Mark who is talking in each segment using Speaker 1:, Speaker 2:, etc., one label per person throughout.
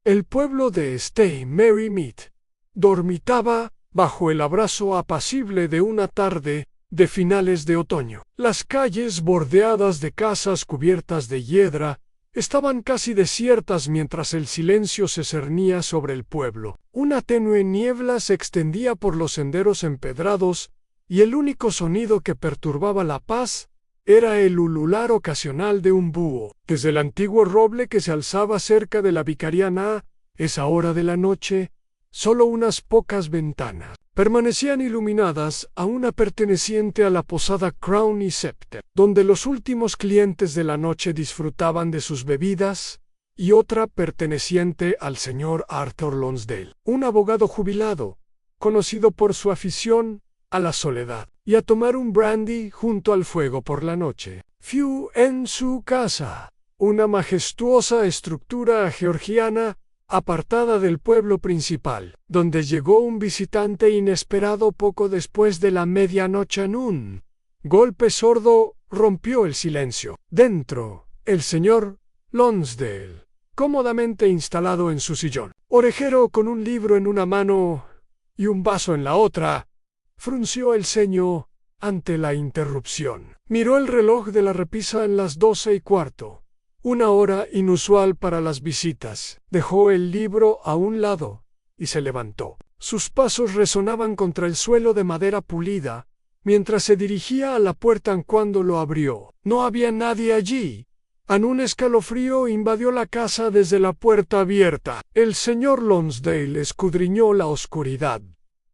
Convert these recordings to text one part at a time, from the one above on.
Speaker 1: El pueblo de St. Mary Mead dormitaba bajo el abrazo apacible de una tarde de finales de otoño. Las calles bordeadas de casas cubiertas de hiedra estaban casi desiertas mientras el silencio se cernía sobre el pueblo. Una tenue niebla se extendía por los senderos empedrados y el único sonido que perturbaba la paz era el ulular ocasional de un búho. Desde el antiguo roble que se alzaba cerca de la vicaría a esa hora de la noche, solo unas pocas ventanas permanecían iluminadas, a una perteneciente a la posada Crown y Scepter, donde los últimos clientes de la noche disfrutaban de sus bebidas, y otra perteneciente al señor Arthur Lonsdale, un abogado jubilado, conocido por su afición a la soledad y a tomar un brandy junto al fuego por la noche. Few en su casa, una majestuosa estructura georgiana apartada del pueblo principal, donde llegó un visitante inesperado poco después de la medianoche. En un golpe sordo rompió el silencio. Dentro, el señor Lonsdale, cómodamente instalado en su sillón, orejero con un libro en una mano y un vaso en la otra, frunció el ceño ante la interrupción. Miró el reloj de la repisa en las 12:15. Una hora inusual para las visitas. Dejó el libro a un lado y se levantó. Sus pasos resonaban contra el suelo de madera pulida mientras se dirigía a la puerta cuando lo abrió. No había nadie allí. Un escalofrío invadió la casa desde la puerta abierta. El señor Lonsdale escudriñó la oscuridad,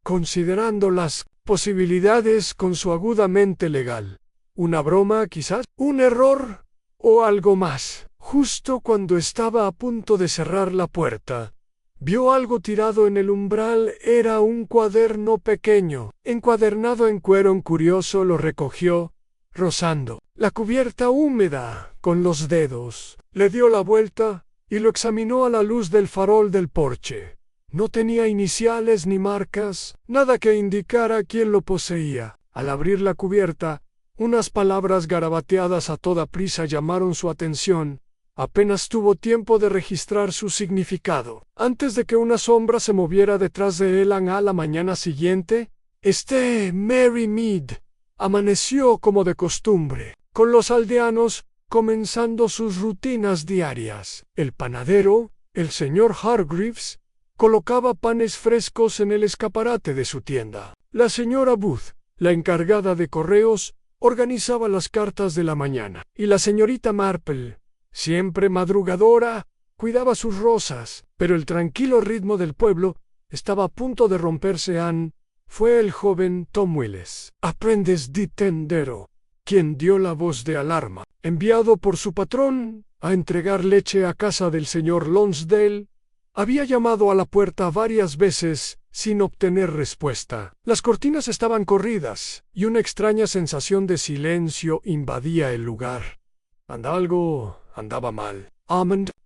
Speaker 1: considerando las posibilidades con su aguda mente legal. ¿Una broma, quizás? ¿Un error? ¿O algo más? Justo cuando estaba a punto de cerrar la puerta, vio algo tirado en el umbral. Era un cuaderno pequeño, encuadernado en cuero. Curioso, lo recogió, rozando la cubierta húmeda con los dedos. Le dio la vuelta y lo examinó a la luz del farol del porche. No tenía iniciales ni marcas, nada que indicara quién lo poseía. Al abrir la cubierta, unas palabras garabateadas a toda prisa llamaron su atención. Apenas tuvo tiempo de registrar su significado. Antes de que una sombra se moviera detrás de él. A la mañana siguiente, St. Mary Mead amaneció como de costumbre, con los aldeanos comenzando sus rutinas diarias. El panadero, el señor Hargreaves, colocaba panes frescos en el escaparate de su tienda. La señora Booth, la encargada de correos, organizaba las cartas de la mañana, y la señorita Marple, siempre madrugadora, cuidaba sus rosas. Pero el tranquilo ritmo del pueblo estaba a punto de romperse. Fue el joven Tom Willis, aprendiz de tendero, quien dio la voz de alarma. Enviado por su patrón a entregar leche a casa del señor Lonsdale, había llamado a la puerta varias veces sin obtener respuesta. Las cortinas estaban corridas y una extraña sensación de silencio invadía el lugar. Algo andaba mal.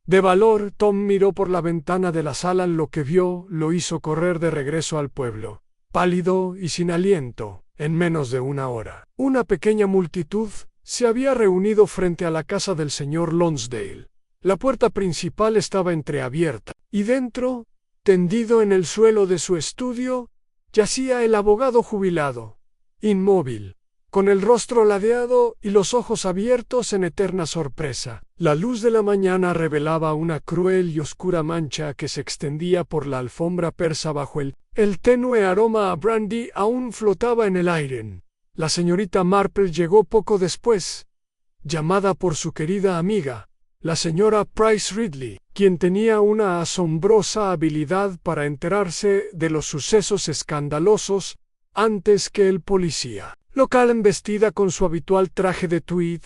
Speaker 1: De valor, Tom miró por la ventana de la sala. Lo que vio lo hizo correr de regreso al pueblo, pálido y sin aliento. En menos de una hora, una pequeña multitud se había reunido frente a la casa del señor Lonsdale. La puerta principal estaba entreabierta, y dentro, tendido en el suelo de su estudio, yacía el abogado jubilado, inmóvil, con el rostro ladeado y los ojos abiertos en eterna sorpresa. La luz de la mañana revelaba una cruel y oscura mancha que se extendía por la alfombra persa bajo el tenue aroma a brandy aún flotaba en el aire. La señorita Marple llegó poco después, llamada por su querida amiga, la señora Price Ridley, quien tenía una asombrosa habilidad para enterarse de los sucesos escandalosos antes que el policía local, vestida con su habitual traje de tweed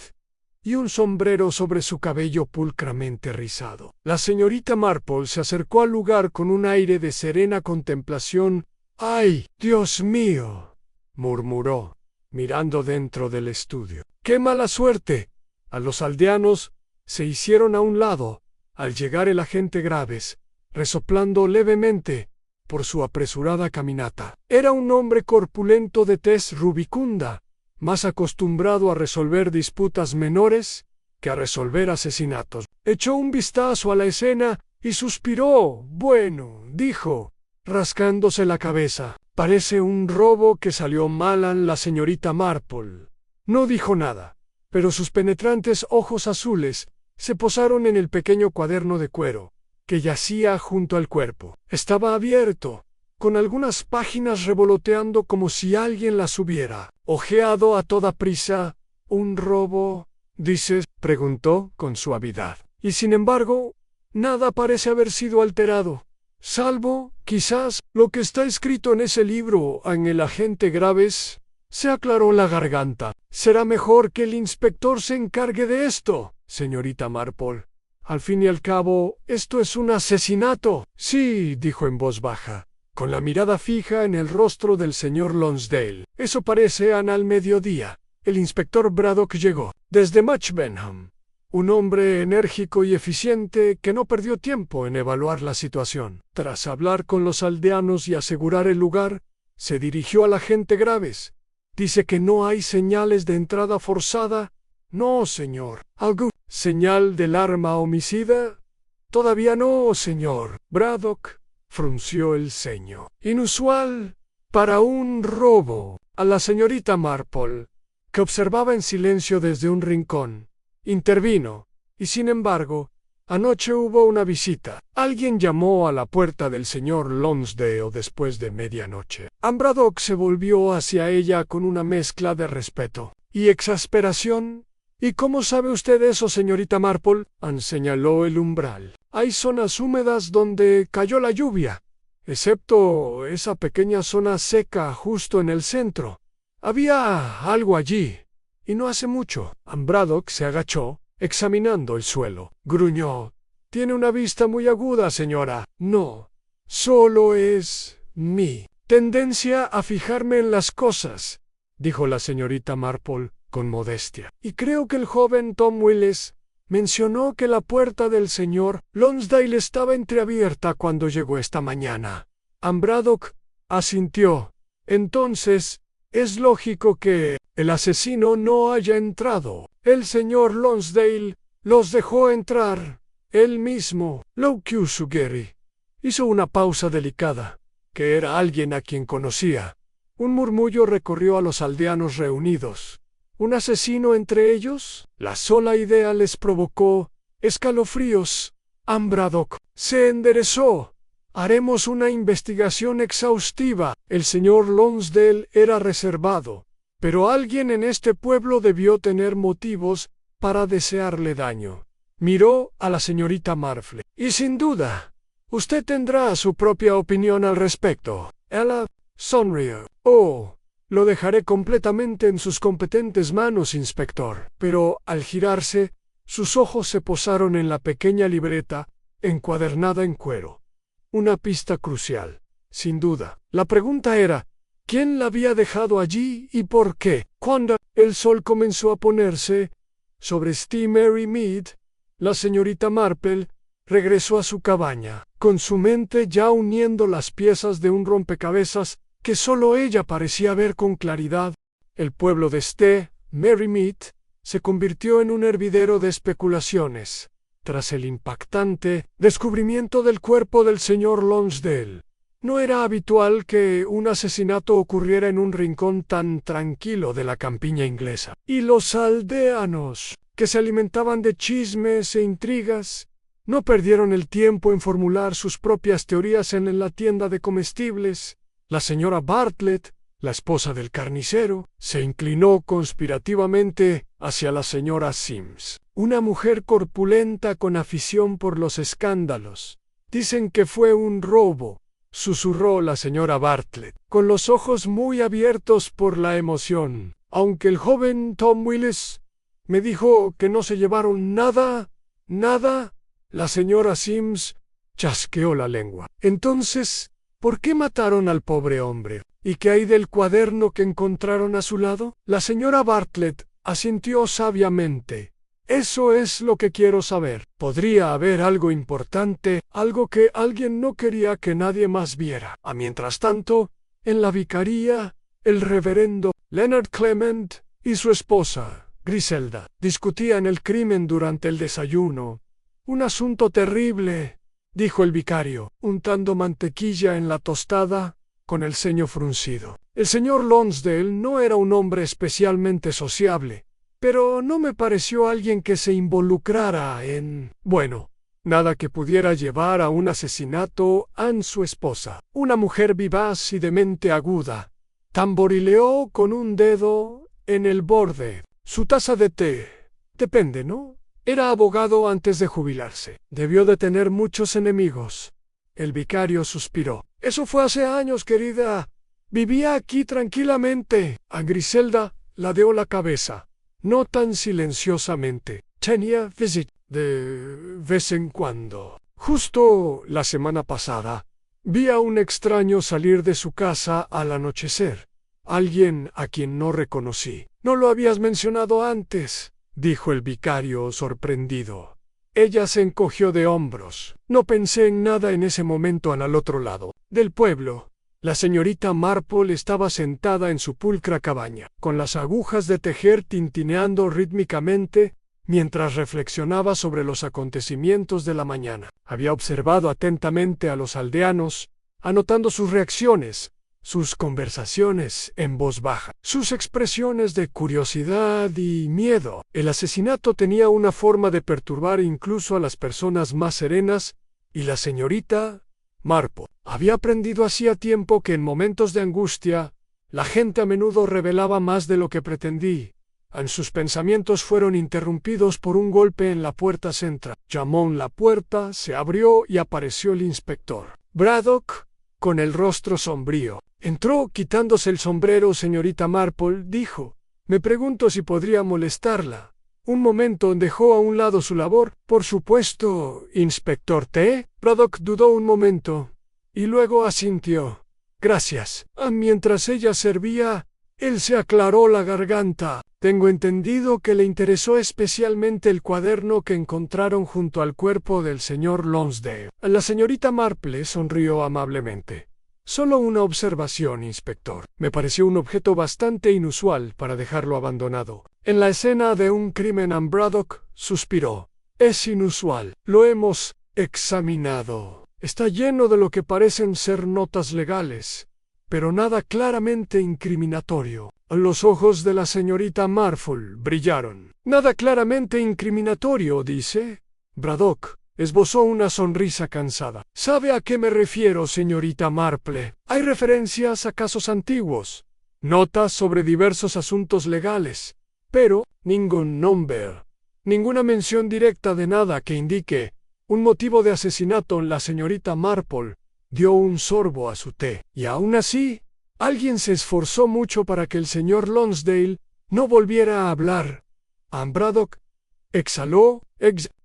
Speaker 1: y un sombrero sobre su cabello pulcramente rizado. La señorita Marple se acercó al lugar con un aire de serena contemplación. «¡Ay, Dios mío!», murmuró, mirando dentro del estudio. «¡Qué mala suerte!». A los aldeanos se hicieron a un lado al llegar el agente Graves, resoplando levemente por su apresurada caminata. Era un hombre corpulento de tez rubicunda, más acostumbrado a resolver disputas menores que a resolver asesinatos. Echó un vistazo a la escena y suspiró. Bueno, dijo, rascándose la cabeza. Parece un robo que salió mal a la señorita Marple. No dijo nada, pero sus penetrantes ojos azules se posaron en el pequeño cuaderno de cuero, que yacía junto al cuerpo. Estaba abierto, con algunas páginas revoloteando como si alguien las hubiera hojeado a toda prisa. ¿Un robo, dices?, preguntó con suavidad. Y sin embargo, nada parece haber sido alterado, salvo, quizás, lo que está escrito en ese libro en el agente Graves. Se aclaró la garganta. Será mejor que el inspector se encargue de esto, señorita Marple. Al fin y al cabo, esto es un asesinato. Sí, dijo en voz baja, con la mirada fija en el rostro del señor Lonsdale. Eso parece al mediodía. El inspector Braddock llegó desde Matchbenham, un hombre enérgico y eficiente que no perdió tiempo en evaluar la situación. Tras hablar con los aldeanos y asegurar el lugar, se dirigió al agente Graves. Dice que no hay señales de entrada forzada. No, señor. ¿Algún señal del arma homicida? Todavía no, señor. Braddock frunció el ceño. Inusual para un robo. A la señorita Marple, que observaba en silencio desde un rincón, intervino, y sin embargo, anoche hubo una visita. Alguien llamó a la puerta del señor Lonsdale después de medianoche. Braddock se volvió hacia ella con una mezcla de respeto y exasperación. ¿Y cómo sabe usted eso, señorita Marple? Señaló el umbral. Hay zonas húmedas donde cayó la lluvia, excepto esa pequeña zona seca justo en el centro. Había algo allí, y no hace mucho. Braddock se agachó, examinando el suelo. Gruñó. Tiene una vista muy aguda, señora. No, solo es mi tendencia a fijarme en las cosas, dijo la señorita Marple con modestia. Y creo que el joven Tom Willis mencionó que la puerta del señor Lonsdale estaba entreabierta cuando llegó esta mañana. Braddock asintió. Entonces, es lógico que el asesino no haya entrado. El señor Lonsdale los dejó entrar él mismo. Lo que sugiere. Hizo una pausa delicada, que era alguien a quien conocía. Un murmullo recorrió a los aldeanos reunidos. ¿Un asesino entre ellos? La sola idea les provocó escalofríos. Braddock se enderezó. Haremos una investigación exhaustiva. El señor Lonsdale era reservado, pero alguien en este pueblo debió tener motivos para desearle daño. Miró a la señorita Marple. Y sin duda, usted tendrá su propia opinión al respecto. Ella sonrió. Oh, lo dejaré completamente en sus competentes manos, inspector. Pero, al girarse, sus ojos se posaron en la pequeña libreta encuadernada en cuero. Una pista crucial, sin duda. La pregunta era, ¿quién la había dejado allí y por qué? Cuando el sol comenzó a ponerse sobre Mary Mead, la señorita Marple regresó a su cabaña, con su mente ya uniendo las piezas de un rompecabezas que solo ella parecía ver con claridad. El pueblo de Mary Mead se convirtió en un hervidero de especulaciones, tras el impactante descubrimiento del cuerpo del señor Lonsdale. No era habitual que un asesinato ocurriera en un rincón tan tranquilo de la campiña inglesa. Y los aldeanos, que se alimentaban de chismes e intrigas, no perdieron el tiempo en formular sus propias teorías en la tienda de comestibles. La señora Bartlett, la esposa del carnicero, se inclinó conspirativamente hacia la señora Sims, una mujer corpulenta con afición por los escándalos. Dicen que fue un robo, susurró la señora Bartlett, con los ojos muy abiertos por la emoción. Aunque el joven Tom Willis me dijo que no se llevaron nada. La señora Sims chasqueó la lengua. Entonces, ¿por qué mataron al pobre hombre? ¿Y qué hay del cuaderno que encontraron a su lado? La señora Bartlett asintió sabiamente. Eso es lo que quiero saber. Podría haber algo importante, algo que alguien no quería que nadie más viera. Mientras tanto, en la vicaría, el reverendo Leonard Clement y su esposa, Griselda, discutían el crimen durante el desayuno. Un asunto terrible, dijo el vicario, untando mantequilla en la tostada, con el ceño fruncido. El señor Lonsdale no era un hombre especialmente sociable, pero no me pareció alguien que se involucrara en... bueno, nada que pudiera llevar a un asesinato a su esposa. Una mujer vivaz y de mente aguda. Tamborileó con un dedo en el borde. Su taza de té. Depende, ¿no? Era abogado antes de jubilarse. Debió de tener muchos enemigos. El vicario suspiró. Eso fue hace años, querida. Vivía aquí tranquilamente. A Griselda ladeó la cabeza. No tan silenciosamente. Tenía visita de vez en cuando. Justo la semana pasada, vi a un extraño salir de su casa al anochecer. Alguien a quien no reconocí. No lo habías mencionado antes, dijo el vicario sorprendido. Ella se encogió de hombros. No pensé en nada en ese momento al otro lado del pueblo. La señorita Marple estaba sentada en su pulcra cabaña, con las agujas de tejer tintineando rítmicamente, mientras reflexionaba sobre los acontecimientos de la mañana. Había observado atentamente a los aldeanos, anotando sus reacciones, sus conversaciones en voz baja, sus expresiones de curiosidad y miedo. El asesinato tenía una forma de perturbar incluso a las personas más serenas, y la señorita Marple había aprendido hacía tiempo que en momentos de angustia, la gente a menudo revelaba más de lo que pretendí. Sus pensamientos fueron interrumpidos por un golpe en la puerta central. Llamó en la puerta, se abrió y apareció el inspector Braddock, con el rostro sombrío. Entró quitándose el sombrero. Señorita Marple, dijo. Me pregunto si podría molestarla. Un momento dejó a un lado su labor. Por supuesto, inspector T. Braddock dudó un momento, y luego asintió. Gracias. Mientras ella servía, él se aclaró la garganta. Tengo entendido que le interesó especialmente el cuaderno que encontraron junto al cuerpo del señor Lonsdale. La señorita Marple sonrió amablemente. Solo una observación, inspector. Me pareció un objeto bastante inusual para dejarlo abandonado. En la escena de un crimen, Braddock suspiró. Es inusual. Lo hemos examinado. Está lleno de lo que parecen ser notas legales, pero nada claramente incriminatorio. Los ojos de la señorita Marple brillaron. Nada claramente incriminatorio, dice. Braddock esbozó una sonrisa cansada. ¿Sabe a qué me refiero, señorita Marple? Hay referencias a casos antiguos, notas sobre diversos asuntos legales, pero ningún nombre, ninguna mención directa de nada que indique un motivo de asesinato. La señorita Marple dio un sorbo a su té. Y aún así, alguien se esforzó mucho para que el señor Lonsdale no volviera a hablar. Braddock exhaló,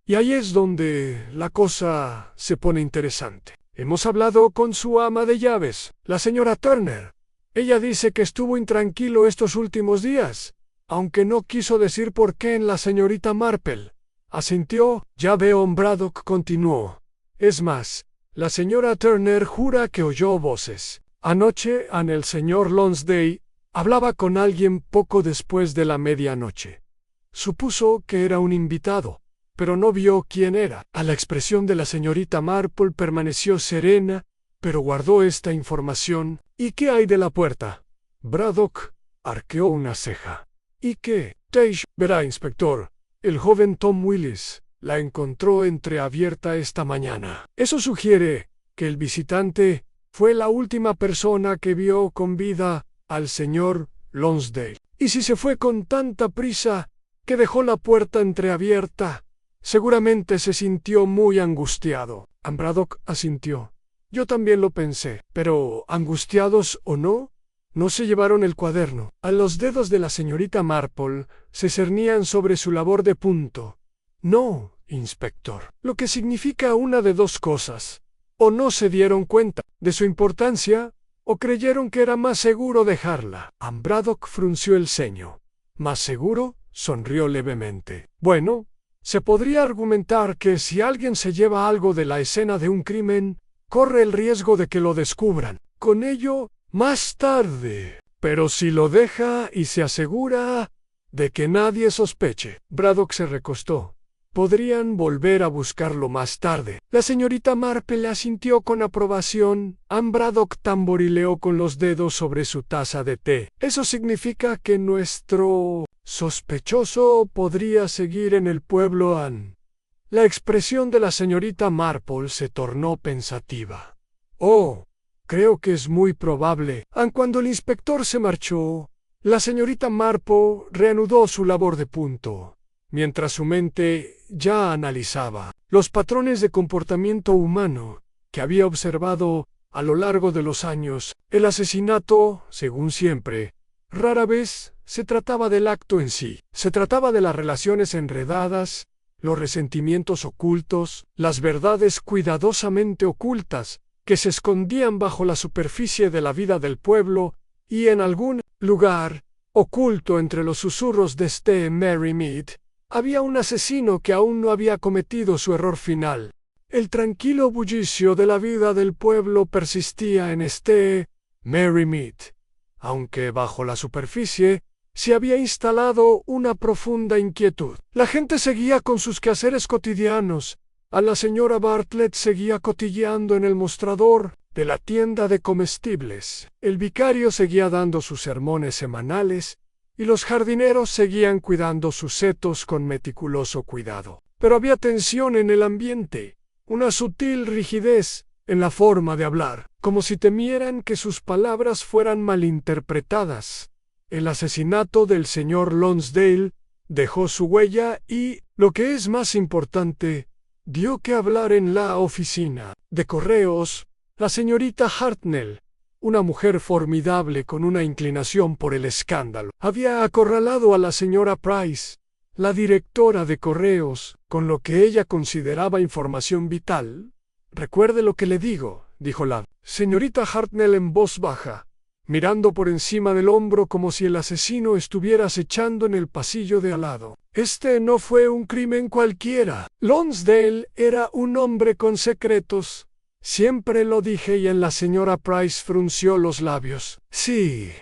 Speaker 1: y ahí es donde la cosa se pone interesante. Hemos hablado con su ama de llaves, la señora Turner. Ella dice que estuvo intranquilo estos últimos días, aunque no quiso decir por qué. En la señorita Marple asintió. Ya veo, Braddock continuó. Es más, la señora Turner jura que oyó voces. Anoche, el señor Lonsdale hablaba con alguien poco después de la medianoche. Supuso que era un invitado, pero no vio quién era. La expresión de la señorita Marple permaneció serena, pero guardó esta información. ¿Y qué hay de la puerta? Braddock arqueó una ceja. ¿Y qué? Verá, inspector, el joven Tom Willis la encontró entreabierta esta mañana. Eso sugiere que el visitante fue la última persona que vio con vida al señor Lonsdale. Y si se fue con tanta prisa que dejó la puerta entreabierta, seguramente se sintió muy angustiado. Braddock asintió. Yo también lo pensé, pero angustiados o no, no se llevaron el cuaderno. Los dedos de la señorita Marple se cernían sobre su labor de punto. No, inspector. Lo que significa una de dos cosas. O no se dieron cuenta de su importancia, o creyeron que era más seguro dejarla. Braddock frunció el ceño. ¿Más seguro? Sonrió levemente. Bueno, se podría argumentar que si alguien se lleva algo de la escena de un crimen, corre el riesgo de que lo descubran. Con ello, más tarde. Pero si lo deja y se asegura de que nadie sospeche. Braddock se recostó. Podrían volver a buscarlo más tarde. La señorita Marple asintió con aprobación. Ann Braddock tamborileó con los dedos sobre su taza de té. Eso significa que nuestro sospechoso podría seguir en el pueblo, Ann. La expresión de la señorita Marple se tornó pensativa. Oh, creo que es muy probable. Ann, cuando el inspector se marchó, la señorita Marple reanudó su labor de punto, mientras su mente ya analizaba los patrones de comportamiento humano que había observado a lo largo de los años. El asesinato, según siempre, rara vez se trataba del acto en sí. Se trataba de las relaciones enredadas, los resentimientos ocultos, las verdades cuidadosamente ocultas que se escondían bajo la superficie de la vida del pueblo y en algún lugar oculto entre los susurros de Merrymead. Había un asesino que aún no había cometido su error final. El tranquilo bullicio de la vida del pueblo persistía en Merrymead, aunque bajo la superficie se había instalado una profunda inquietud. La gente seguía con sus quehaceres cotidianos. A la señora Bartlett seguía cotilleando en el mostrador de la tienda de comestibles. El vicario seguía dando sus sermones semanales y los jardineros seguían cuidando sus setos con meticuloso cuidado. Pero había tensión en el ambiente, una sutil rigidez en la forma de hablar, como si temieran que sus palabras fueran malinterpretadas. El asesinato del señor Lonsdale dejó su huella y, lo que es más importante, dio que hablar en la oficina de correos. La señorita Hartnell, una mujer formidable con una inclinación por el escándalo, había acorralado a la señora Price, la directora de correos, con lo que ella consideraba información vital. «Recuerde lo que le digo», dijo la señorita Hartnell en voz baja, mirando por encima del hombro como si el asesino estuviera acechando en el pasillo de al lado. «Este no fue un crimen cualquiera. Lonsdale era un hombre con secretos. Siempre lo dije», y en la señora Price frunció los labios. «Sí.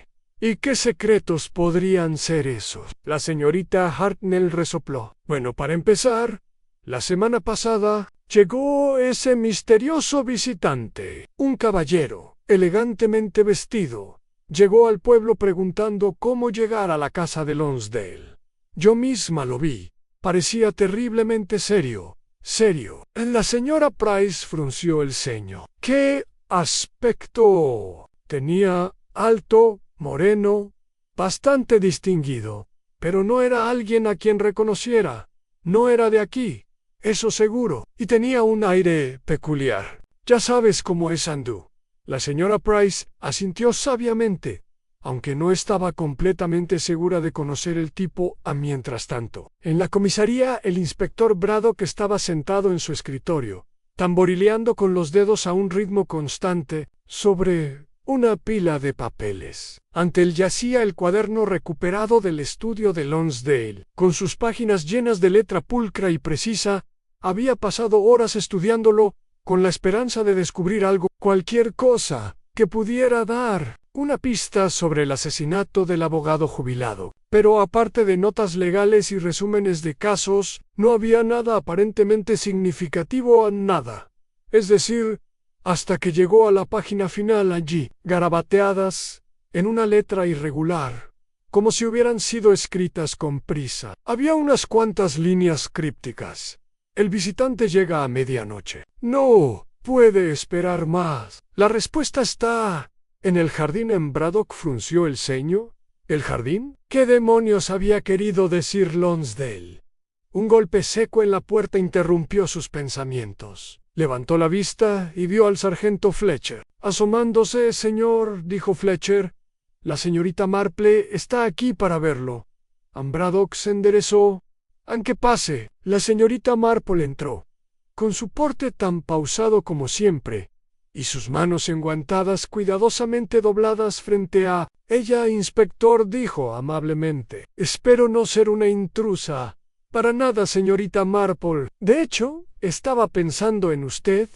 Speaker 1: ¿Y qué secretos podrían ser esos?». La señorita Hartnell resopló. «Bueno, para empezar, la semana pasada llegó ese misterioso visitante, un caballero, elegantemente vestido. Llegó al pueblo preguntando cómo llegar a la casa de Lonsdale. Yo misma lo vi. Parecía terriblemente serio. Serio». La señora Price frunció el ceño. «¿Qué aspecto tenía? Alto, moreno, bastante distinguido, pero no era alguien a quien reconociera. No era de aquí, eso seguro, y tenía un aire peculiar. Ya sabes cómo es Andú». La señora Price asintió sabiamente, aunque no estaba completamente segura de conocer el tipo. Mientras tanto, en la comisaría el inspector Braddock estaba sentado en su escritorio, tamborileando con los dedos a un ritmo constante sobre una pila de papeles. Ante él yacía el cuaderno recuperado del estudio de Lonsdale. Con sus páginas llenas de letra pulcra y precisa, había pasado horas estudiándolo con la esperanza de descubrir algo, cualquier cosa, que pudiera dar una pista sobre el asesinato del abogado jubilado. Pero aparte de notas legales y resúmenes de casos, no había nada aparentemente significativo, nada. Es decir, hasta que llegó a la página final. Allí, garabateadas, en una letra irregular, como si hubieran sido escritas con prisa, había unas cuantas líneas crípticas. «El visitante llega a medianoche. No puede esperar más. La respuesta está en el jardín». En Braddock frunció el ceño. ¿El jardín? ¿Qué demonios había querido decir Lonsdale? Un golpe seco en la puerta interrumpió sus pensamientos. Levantó la vista y vio al sargento Fletcher. «Asomándose, señor», dijo Fletcher. «La señorita Marple está aquí para verlo». Ann Braddock se enderezó. «Aunque pase». La señorita Marple entró, con su porte tan pausado como siempre, y sus manos enguantadas cuidadosamente dobladas frente a ella. «Inspector», dijo amablemente, «espero no ser una intrusa». «Para nada, señorita Marple. De hecho, estaba pensando en usted».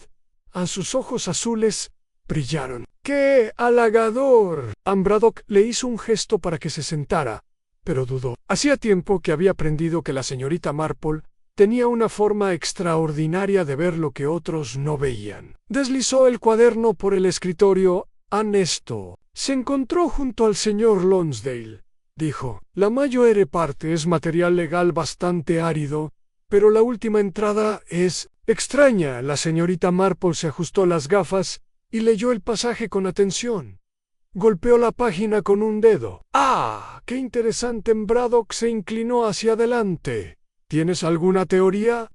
Speaker 1: A sus ojos azules brillaron. «¡Qué halagador!». Ann Braddock le hizo un gesto para que se sentara, pero dudó. Hacía tiempo que había aprendido que la señorita Marple tenía una forma extraordinaria de ver lo que otros no veían. Deslizó el cuaderno por el escritorio. Ernesto se encontró junto al señor Lonsdale. Dijo: la mayor parte es material legal bastante árido, pero la última entrada es extraña. La señorita Marple se ajustó las gafas y leyó el pasaje con atención. Golpeó la página con un dedo. ¡Ah! ¡Qué interesante! Braddock se inclinó hacia adelante. ¿Tienes alguna teoría?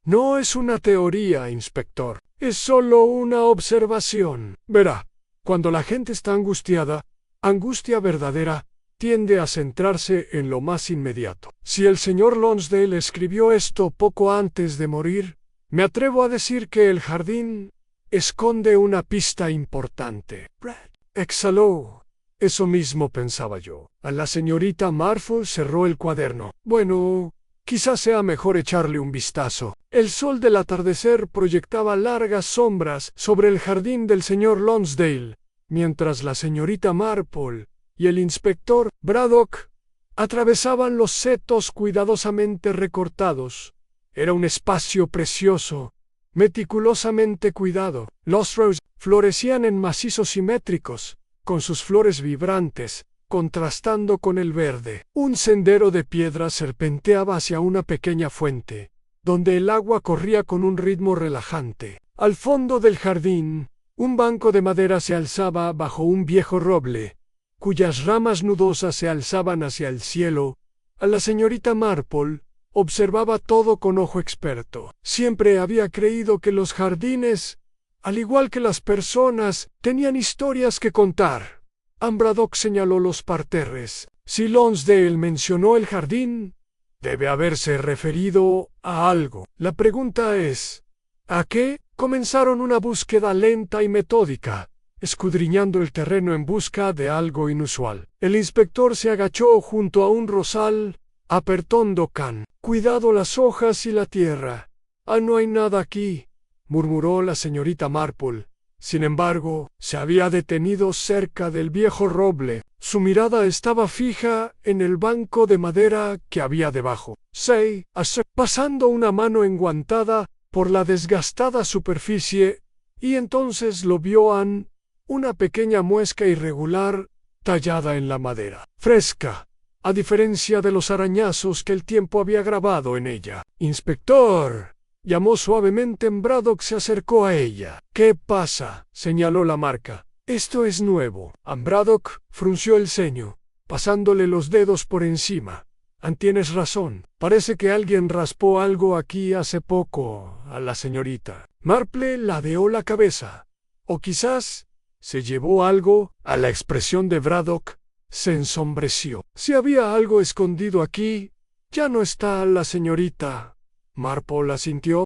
Speaker 1: No es una teoría, inspector. Es solo una observación. Verá, cuando la gente está angustiada, angustia verdadera, tiende a centrarse en lo más inmediato. Si el señor Lonsdale escribió esto poco antes de morir, me atrevo a decir que el jardín esconde una pista importante. Brad exhaló. Eso mismo pensaba yo. A la señorita Marple cerró el cuaderno. Bueno, quizás sea mejor echarle un vistazo. El sol del atardecer proyectaba largas sombras sobre el jardín del señor Lonsdale, mientras la señorita Marple y el inspector Braddock atravesaban los setos cuidadosamente recortados. Era un espacio precioso, meticulosamente cuidado. Los roses florecían en macizos simétricos, con sus flores vibrantes, contrastando con el verde. Un sendero de piedra serpenteaba hacia una pequeña fuente, donde el agua corría con un ritmo relajante. Al fondo del jardín, un banco de madera se alzaba bajo un viejo roble, cuyas ramas nudosas se alzaban hacia el cielo. A la señorita Marple observaba todo con ojo experto. Siempre había creído que los jardines, al igual que las personas, tenían historias que contar. Braddock señaló los parterres. Si Lonsdale mencionó el jardín, debe haberse referido a algo. La pregunta es, ¿a qué? Comenzaron una búsqueda lenta y metódica, escudriñando el terreno en busca de algo inusual. El inspector se agachó junto a un rosal, apretando can. Cuidado las hojas y la tierra. No hay nada aquí, murmuró la señorita Marple. Sin embargo, se había detenido cerca del viejo roble. Su mirada estaba fija en el banco de madera que había debajo. Pasando una mano enguantada por la desgastada superficie, y entonces lo vio una pequeña muesca irregular tallada en la madera. Fresca, a diferencia de los arañazos que el tiempo había grabado en ella. «Inspector», llamó suavemente. Braddock se acercó a ella. «¿Qué pasa?», señaló la marca. «Esto es nuevo». Braddock frunció el ceño, pasándole los dedos por encima. «Tienes razón. Parece que alguien raspó algo aquí hace poco a la señorita». Marple ladeó la cabeza. «O quizás se llevó algo». A la expresión de Braddock se ensombreció. «Si había algo escondido aquí, ya no está la señorita». Marple asintió.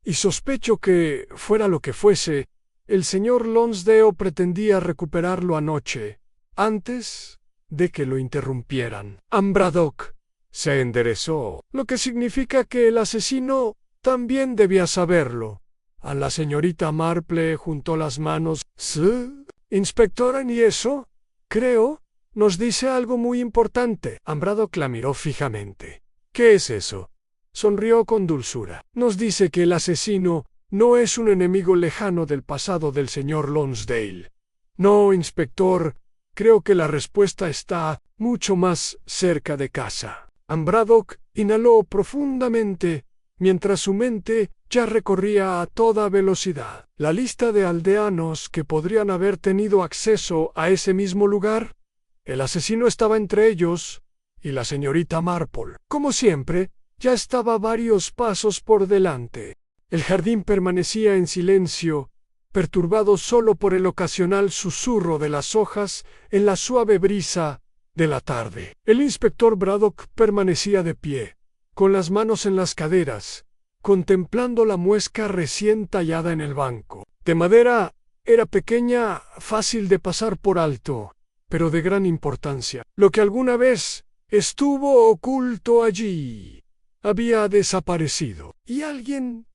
Speaker 1: «Y sospecho que, fuera lo que fuese, el señor Lonsdale pretendía recuperarlo anoche, antes de que lo interrumpieran». Braddock se enderezó, lo que significa que el asesino también debía saberlo. A la señorita Marple juntó las manos. «¿Sí, inspectora? ¿Y eso? Creo nos dice algo muy importante». Braddock la miró fijamente. «¿Qué es eso?». Sonrió con dulzura. «Nos dice que el asesino no es un enemigo lejano del pasado del señor Lonsdale». «No, inspector, creo que la respuesta está mucho más cerca de casa». Braddock inhaló profundamente, mientras su mente ya recorría a toda velocidad la lista de aldeanos que podrían haber tenido acceso a ese mismo lugar. El asesino estaba entre ellos, y la señorita Marple, como siempre, ya estaba varios pasos por delante. El jardín permanecía en silencio, perturbado solo por el ocasional susurro de las hojas en la suave brisa de la tarde. El inspector Braddock permanecía de pie, con las manos en las caderas, contemplando la muesca recién tallada en el banco. De madera, era pequeña, fácil de pasar por alto, pero de gran importancia. Lo que alguna vez estuvo oculto allí había desaparecido, y alguien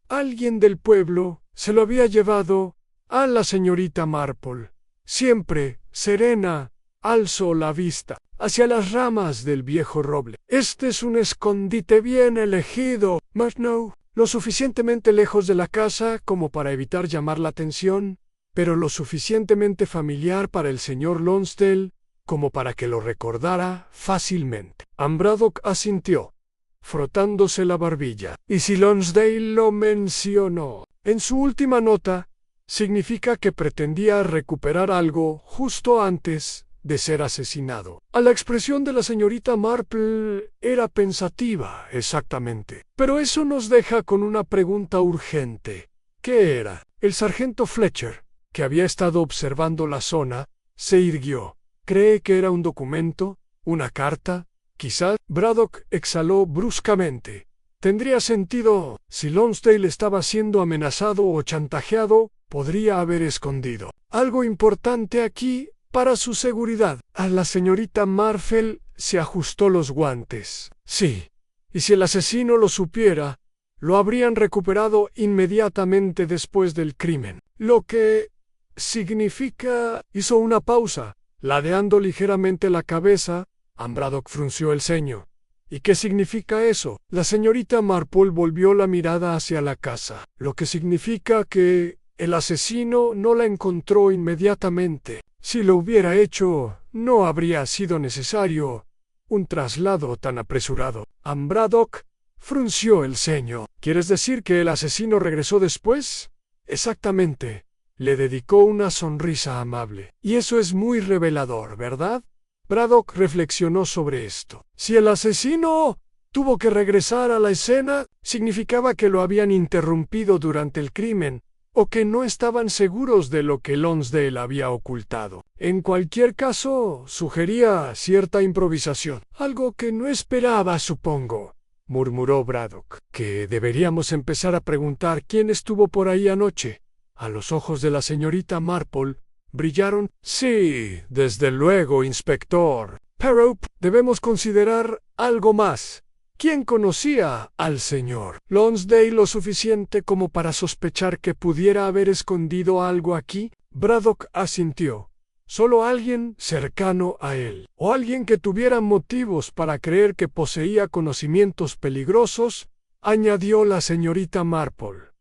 Speaker 1: del pueblo se lo había llevado. A la señorita Marple, siempre serena, alzó la vista. hacia las ramas del viejo roble. Este es un escondite bien elegido, mas no lo suficientemente lejos de la casa como para evitar llamar la atención, pero lo suficientemente familiar para el señor Lonsdale como para que lo recordara fácilmente. Braddock asintió, frotándose la barbilla. Y si Lonsdale lo mencionó en su última nota, significa que pretendía recuperar algo justo antes de ser asesinado. A la expresión de la señorita Marple era pensativa, exactamente. Pero eso nos deja con una pregunta urgente. ¿Qué era? El sargento Fletcher, que había estado observando la zona, se irguió. ¿Cree que era un documento? ¿Una carta? Quizás. Braddock exhaló bruscamente. Tendría sentido. Si Lonsdale estaba siendo amenazado o chantajeado, podría haber escondido algo importante aquí para su seguridad. A la señorita Marple se ajustó los guantes. Sí, y si el asesino lo supiera, lo habrían recuperado inmediatamente después del crimen. Lo que significa... Hizo una pausa, ladeando ligeramente la cabeza. Braddock frunció el ceño. ¿Y qué significa eso? La señorita Marple volvió la mirada hacia la casa, lo que significa que el asesino no la encontró inmediatamente. Si lo hubiera hecho, no habría sido necesario un traslado tan apresurado. Braddock frunció el ceño. ¿Quieres decir que el asesino regresó después? Exactamente. Le dedicó una sonrisa amable. Y eso es muy revelador, ¿verdad? Braddock reflexionó sobre esto. Si el asesino tuvo que regresar a la escena, significaba que lo habían interrumpido durante el crimen, o que no estaban seguros de lo que Lonsdale había ocultado. En cualquier caso, sugería cierta improvisación. Algo que no esperaba, supongo, murmuró Braddock. Que deberíamos empezar a preguntar quién estuvo por ahí anoche. A los ojos de la señorita Marple brillaron. Sí, desde luego, inspector. Pero debemos considerar algo más. ¿Quién conocía al señor Lonsdale lo suficiente como para sospechar que pudiera haber escondido algo aquí? Braddock asintió. Solo alguien cercano a él, o alguien que tuviera motivos para creer que poseía conocimientos peligrosos, añadió la señorita Marple.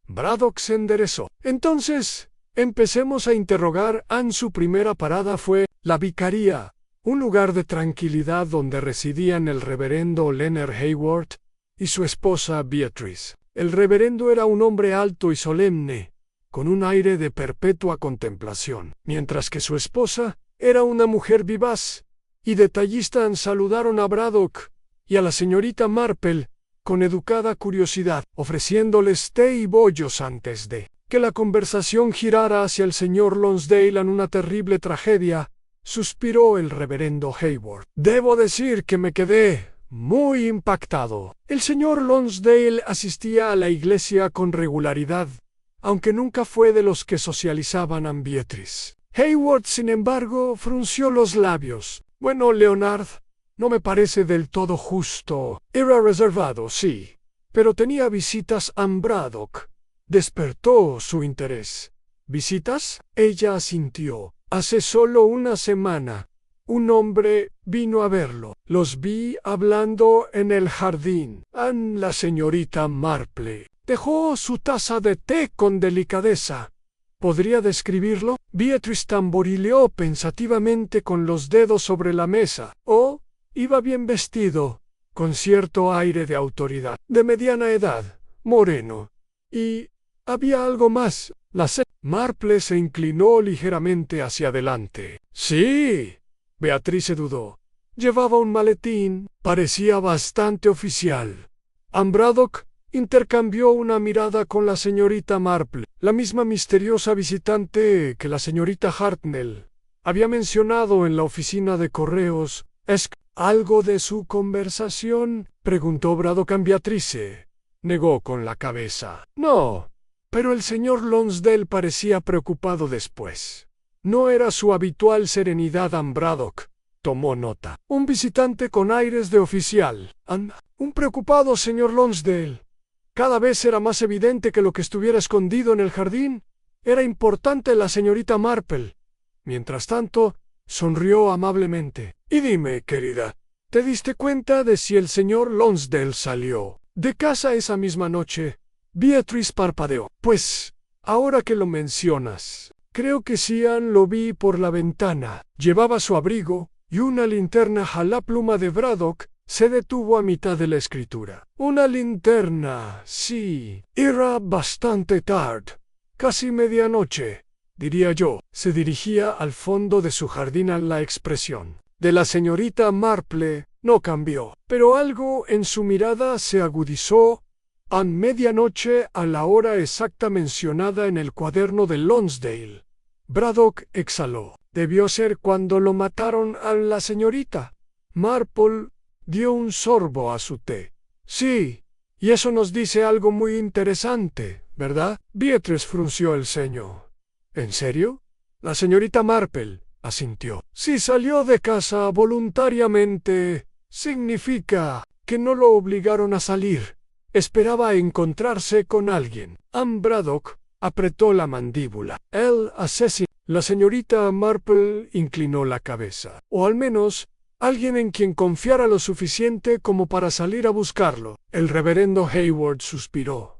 Speaker 1: Braddock se enderezó. Entonces, empecemos a interrogar. Su primera parada fue la vicaría, un lugar de tranquilidad donde residían el reverendo Leonard Hayward y su esposa Beatrice. El reverendo era un hombre alto y solemne, con un aire de perpetua contemplación, mientras que su esposa era una mujer vivaz y detallista. Saludaron a Braddock y a la señorita Marple con educada curiosidad, ofreciéndoles té y bollos antes de que la conversación girara hacia el señor Lonsdale en una terrible tragedia. Suspiró el reverendo Hayward. Debo decir que me quedé muy impactado. El señor Lonsdale asistía a la iglesia con regularidad, aunque nunca fue de los que socializaban a Beatrice. Hayward, sin embargo, frunció los labios. Bueno, Leonard, no me parece del todo justo. Era reservado, sí, pero tenía visitas. Braddock despertó su interés. ¿Visitas? Ella asintió. Hace solo una semana, un hombre vino a verlo. Los vi hablando en el jardín. La señorita Marple dejó su taza de té con delicadeza. ¿Podría describirlo? Beatrice tamborileó pensativamente con los dedos sobre la mesa. Oh, iba bien vestido, con cierto aire de autoridad. De mediana edad, moreno. Y había algo más. Marple se inclinó ligeramente hacia adelante. Sí, Beatrice dudó. Llevaba un maletín. Parecía bastante oficial. Braddock intercambió una mirada con la señorita Marple, la misma misteriosa visitante que la señorita Hartnell había mencionado en la oficina de correos. ¿Es algo de su conversación?, preguntó Braddock a Beatrice. Negó con la cabeza. No. Pero el señor Lonsdale parecía preocupado después. No era su habitual serenidad. Braddock tomó nota. Un visitante con aires de oficial. Un preocupado señor Lonsdale. Cada vez era más evidente que lo que estuviera escondido en el jardín era importante. La señorita Marple, mientras tanto, sonrió amablemente. Y dime, querida, ¿te diste cuenta de si el señor Lonsdale salió de casa esa misma noche? Beatrice parpadeó. Pues, ahora que lo mencionas, creo que sí, lo vi por la ventana. Llevaba su abrigo y una linterna. La pluma de Braddock se detuvo a mitad de la escritura. Una linterna, sí. Era bastante tarde, casi medianoche, diría yo. Se dirigía al fondo de su jardín. La expresión de la señorita Marple no cambió, pero algo en su mirada se agudizó. A medianoche, a la hora exacta mencionada en el cuaderno de Lonsdale. Braddock exhaló. Debió ser cuando lo mataron a la señorita. Marple dio un sorbo a su té. Sí, y eso nos dice algo muy interesante, ¿verdad? Beatrice frunció el ceño. ¿En serio? La señorita Marple asintió. Si salió de casa voluntariamente, significa que no lo obligaron a salir. Esperaba encontrarse con alguien. Anne Braddock apretó la mandíbula. El asesino. La señorita Marple inclinó la cabeza. O al menos, alguien en quien confiara lo suficiente como para salir a buscarlo. El reverendo Hayward suspiró.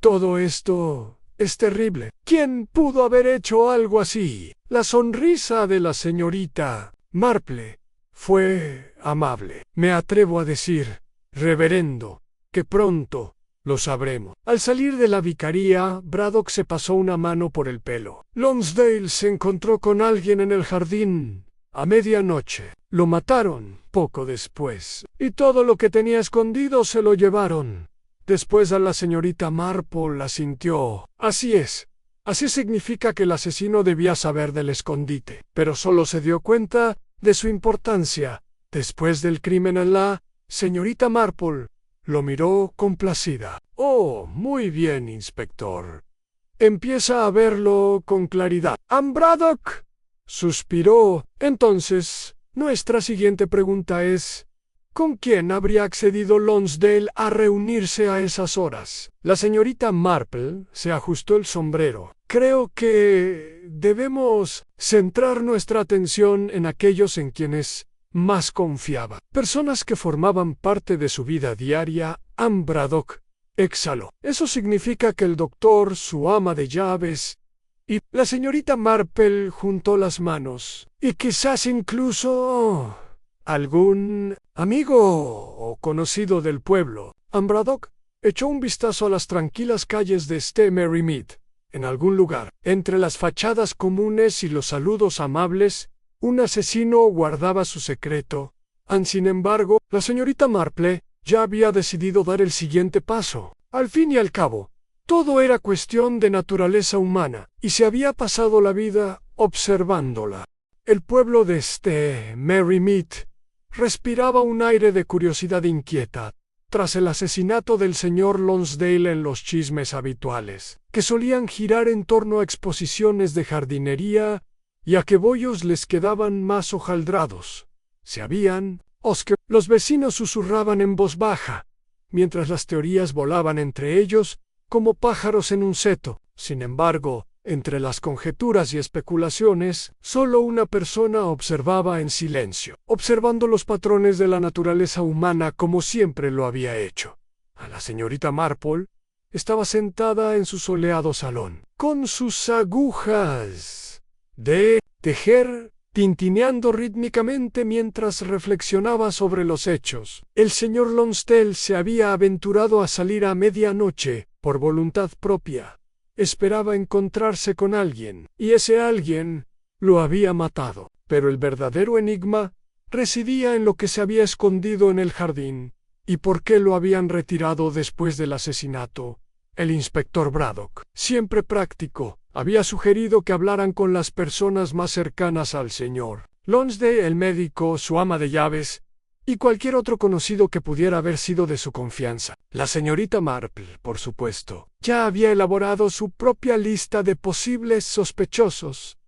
Speaker 1: Todo esto es terrible. ¿Quién pudo haber hecho algo así? La sonrisa de la señorita Marple fue amable. Me atrevo a decir, reverendo, que pronto lo sabremos. Al salir de la vicaría, Braddock se pasó una mano por el pelo. Lonsdale se encontró con alguien en el jardín a medianoche. Lo mataron poco después, y todo lo que tenía escondido se lo llevaron. Después a la señorita Marple asintió. Así es. Así significa que el asesino debía saber del escondite, pero solo se dio cuenta de su importancia después del crimen. La señorita Marple lo miró complacida. Oh, muy bien, inspector. Empieza a verlo con claridad. Anne Braddock suspiró. Entonces, nuestra siguiente pregunta es, ¿con quién habría accedido Lonsdale a reunirse a esas horas? La señorita Marple se ajustó el sombrero. Creo que debemos centrar nuestra atención en aquellos en quienes más confiaba. Personas que formaban parte de su vida diaria. Anne Braddock exhaló. Eso significa que el doctor, su ama de llaves, y la señorita Marple juntó las manos. Y quizás incluso algún amigo o conocido del pueblo. Anne Braddock echó un vistazo a las tranquilas calles de St. Mary Mead. En algún lugar, entre las fachadas comunes y los saludos amables, un asesino guardaba su secreto. Sin embargo, la señorita Marple ya había decidido dar el siguiente paso. Al fin y al cabo, todo era cuestión de naturaleza humana, y se había pasado la vida observándola. El pueblo de St. Mary Mead respiraba un aire de curiosidad inquieta, tras el asesinato del señor Lonsdale. En los chismes habituales, que solían girar en torno a exposiciones de jardinería y a que bollos les quedaban más hojaldrados, los vecinos susurraban en voz baja, mientras las teorías volaban entre ellos como pájaros en un seto. Sin embargo, entre las conjeturas y especulaciones, solo una persona observaba en silencio, observando los patrones de la naturaleza humana como siempre lo había hecho. A la señorita Marple estaba sentada en su soleado salón, con sus agujas de tejer tintineando rítmicamente mientras reflexionaba sobre los hechos. El señor Lonsdale se había aventurado a salir a medianoche por voluntad propia. Esperaba encontrarse con alguien, y ese alguien lo había matado. Pero el verdadero enigma residía en lo que se había escondido en el jardín, y por qué lo habían retirado después del asesinato. El inspector Braddock, siempre práctico, había sugerido que hablaran con las personas más cercanas al señor Lonsdale, el médico, su ama de llaves, y cualquier otro conocido que pudiera haber sido de su confianza. La señorita Marple, por supuesto, ya había elaborado su propia lista de posibles sospechosos.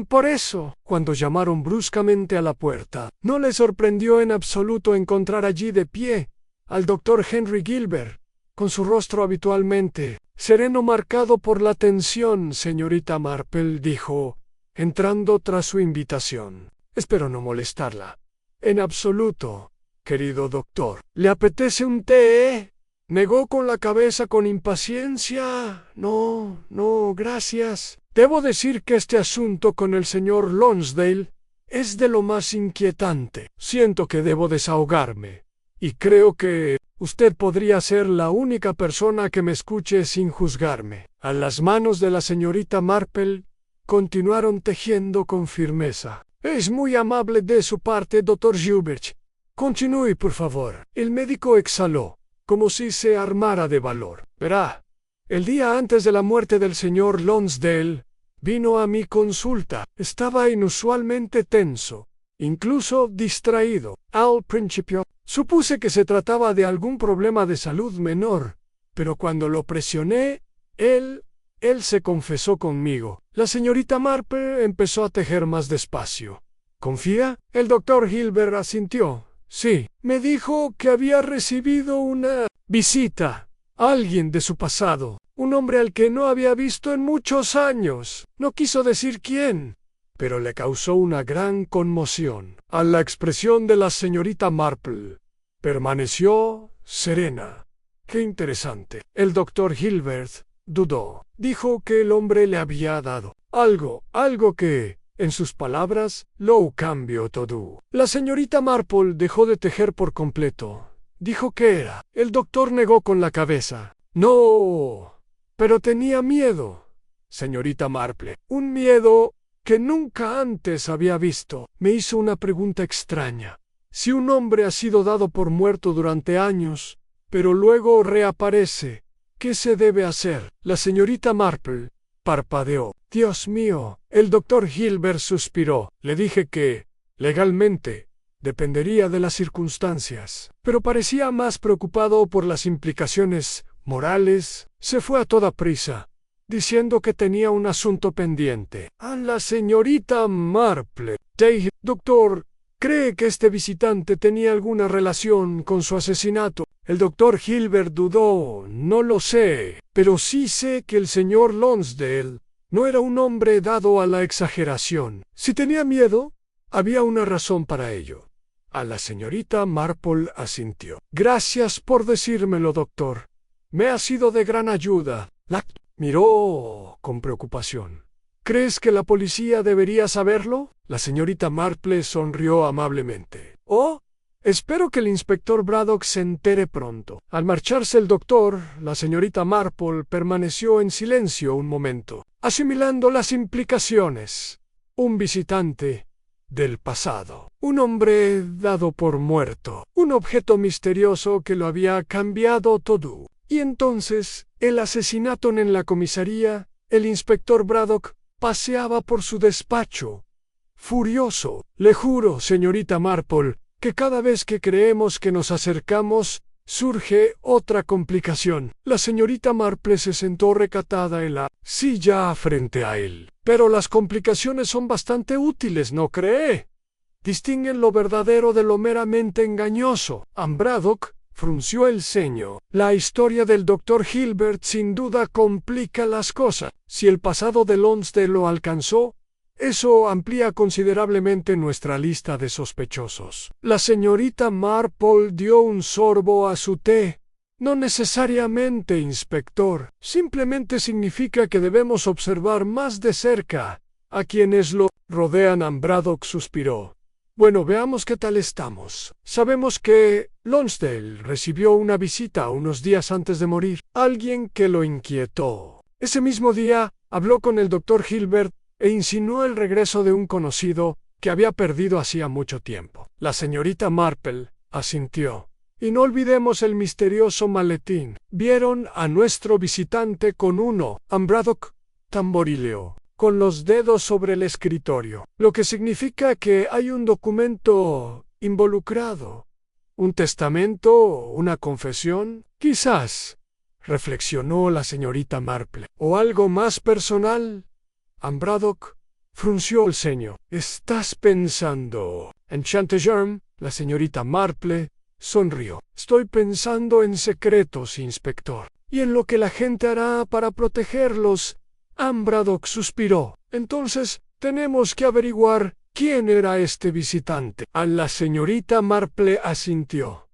Speaker 1: Por eso, cuando llamaron bruscamente a la puerta, no le sorprendió en absoluto encontrar allí de pie al doctor Henry Gilbert, con su rostro habitualmente sereno marcado por la tensión. Señorita Marple, dijo, entrando tras su invitación. Espero no molestarla. En absoluto, querido doctor. ¿Le apetece un té? Negó con la cabeza con impaciencia. No, no, gracias. Debo decir que este asunto con el señor Lonsdale es de lo más inquietante. Siento que debo desahogarme. Y creo que usted podría ser la única persona que me escuche sin juzgarme. A las manos de la señorita Marple continuaron tejiendo con firmeza. Es muy amable de su parte, doctor Gilbert. Continúe, por favor. El médico exhaló, como si se armara de valor. Verá, el día antes de la muerte del señor Lonsdale, vino a mi consulta. Estaba inusualmente tenso, incluso distraído. Al principio, supuse que se trataba de algún problema de salud menor, pero cuando lo presioné, él se confesó conmigo. La señorita Marple empezó a tejer más despacio. ¿Confía? El doctor Hilbert asintió. Sí, me dijo que había recibido una visita. Alguien de su pasado. Un hombre al que no había visto en muchos años. No quiso decir quién, pero le causó una gran conmoción. A la expresión de la señorita Marple, permaneció serena. Qué interesante. El doctor Hilbert dudó. Dijo que el hombre le había dado algo que, en sus palabras, lo cambió todo. La señorita Marple dejó de tejer por completo. Dijo que era. El doctor negó con la cabeza. No, pero tenía miedo, señorita Marple. Un miedo que nunca antes había visto. Me hizo una pregunta extraña. Si un hombre ha sido dado por muerto durante años, pero luego reaparece, ¿qué se debe hacer? La señorita Marple parpadeó. Dios mío. El doctor Hilbert suspiró. Le dije que, legalmente, dependería de las circunstancias, pero parecía más preocupado por las implicaciones morales. Se fue a toda prisa, diciendo que tenía un asunto pendiente. A la señorita Marple. Doctor, ¿cree que este visitante tenía alguna relación con su asesinato? El doctor Hilbert dudó. No lo sé, pero sí sé que el señor Lonsdale no era un hombre dado a la exageración. Si tenía miedo, había una razón para ello. A la señorita Marple asintió. Gracias por decírmelo, doctor. Me ha sido de gran ayuda. Miró con preocupación. ¿Crees que la policía debería saberlo? La señorita Marple sonrió amablemente. Oh, espero que el inspector Braddock se entere pronto. Al marcharse el doctor, la señorita Marple permaneció en silencio un momento, asimilando las implicaciones. Un visitante del pasado. Un hombre dado por muerto. Un objeto misterioso que lo había cambiado todo. Y entonces, el asesinato en la comisaría. El inspector Braddock paseaba por su despacho, furioso. Le juro, señorita Marple, que cada vez que creemos que nos acercamos, surge otra complicación. La señorita Marple se sentó recatada en la silla frente a él. Pero las complicaciones son bastante útiles, ¿no cree? Distinguen lo verdadero de lo meramente engañoso. Braddock frunció el ceño. La historia del doctor Hilbert sin duda complica las cosas. Si el pasado de Lonsdale lo alcanzó, eso amplía considerablemente nuestra lista de sospechosos. La señorita Marple dio un sorbo a su té. No necesariamente, inspector. Simplemente significa que debemos observar más de cerca a quienes lo rodean. Braddock suspiró. Bueno, veamos qué tal estamos. Sabemos que Lonsdale recibió una visita unos días antes de morir. Alguien que lo inquietó. Ese mismo día habló con el doctor Hilbert e insinuó el regreso de un conocido que había perdido hacía mucho tiempo. La señorita Marple asintió. Y no olvidemos el misterioso maletín. Vieron a nuestro visitante con uno. Braddock tamborileó con los dedos sobre el escritorio, lo que significa que hay un documento involucrado. ¿Un testamento? ¿Una confesión? Quizás, reflexionó la señorita Marple. ¿O algo más personal? Braddock frunció el ceño. ¿Estás pensando en Chantilly? La señorita Marple sonrió. Estoy pensando en secretos, inspector, y en lo que la gente hará para protegerlos. Braddock suspiró. Entonces, tenemos que averiguar ¿Quién era este visitante? A la señorita Marple asintió.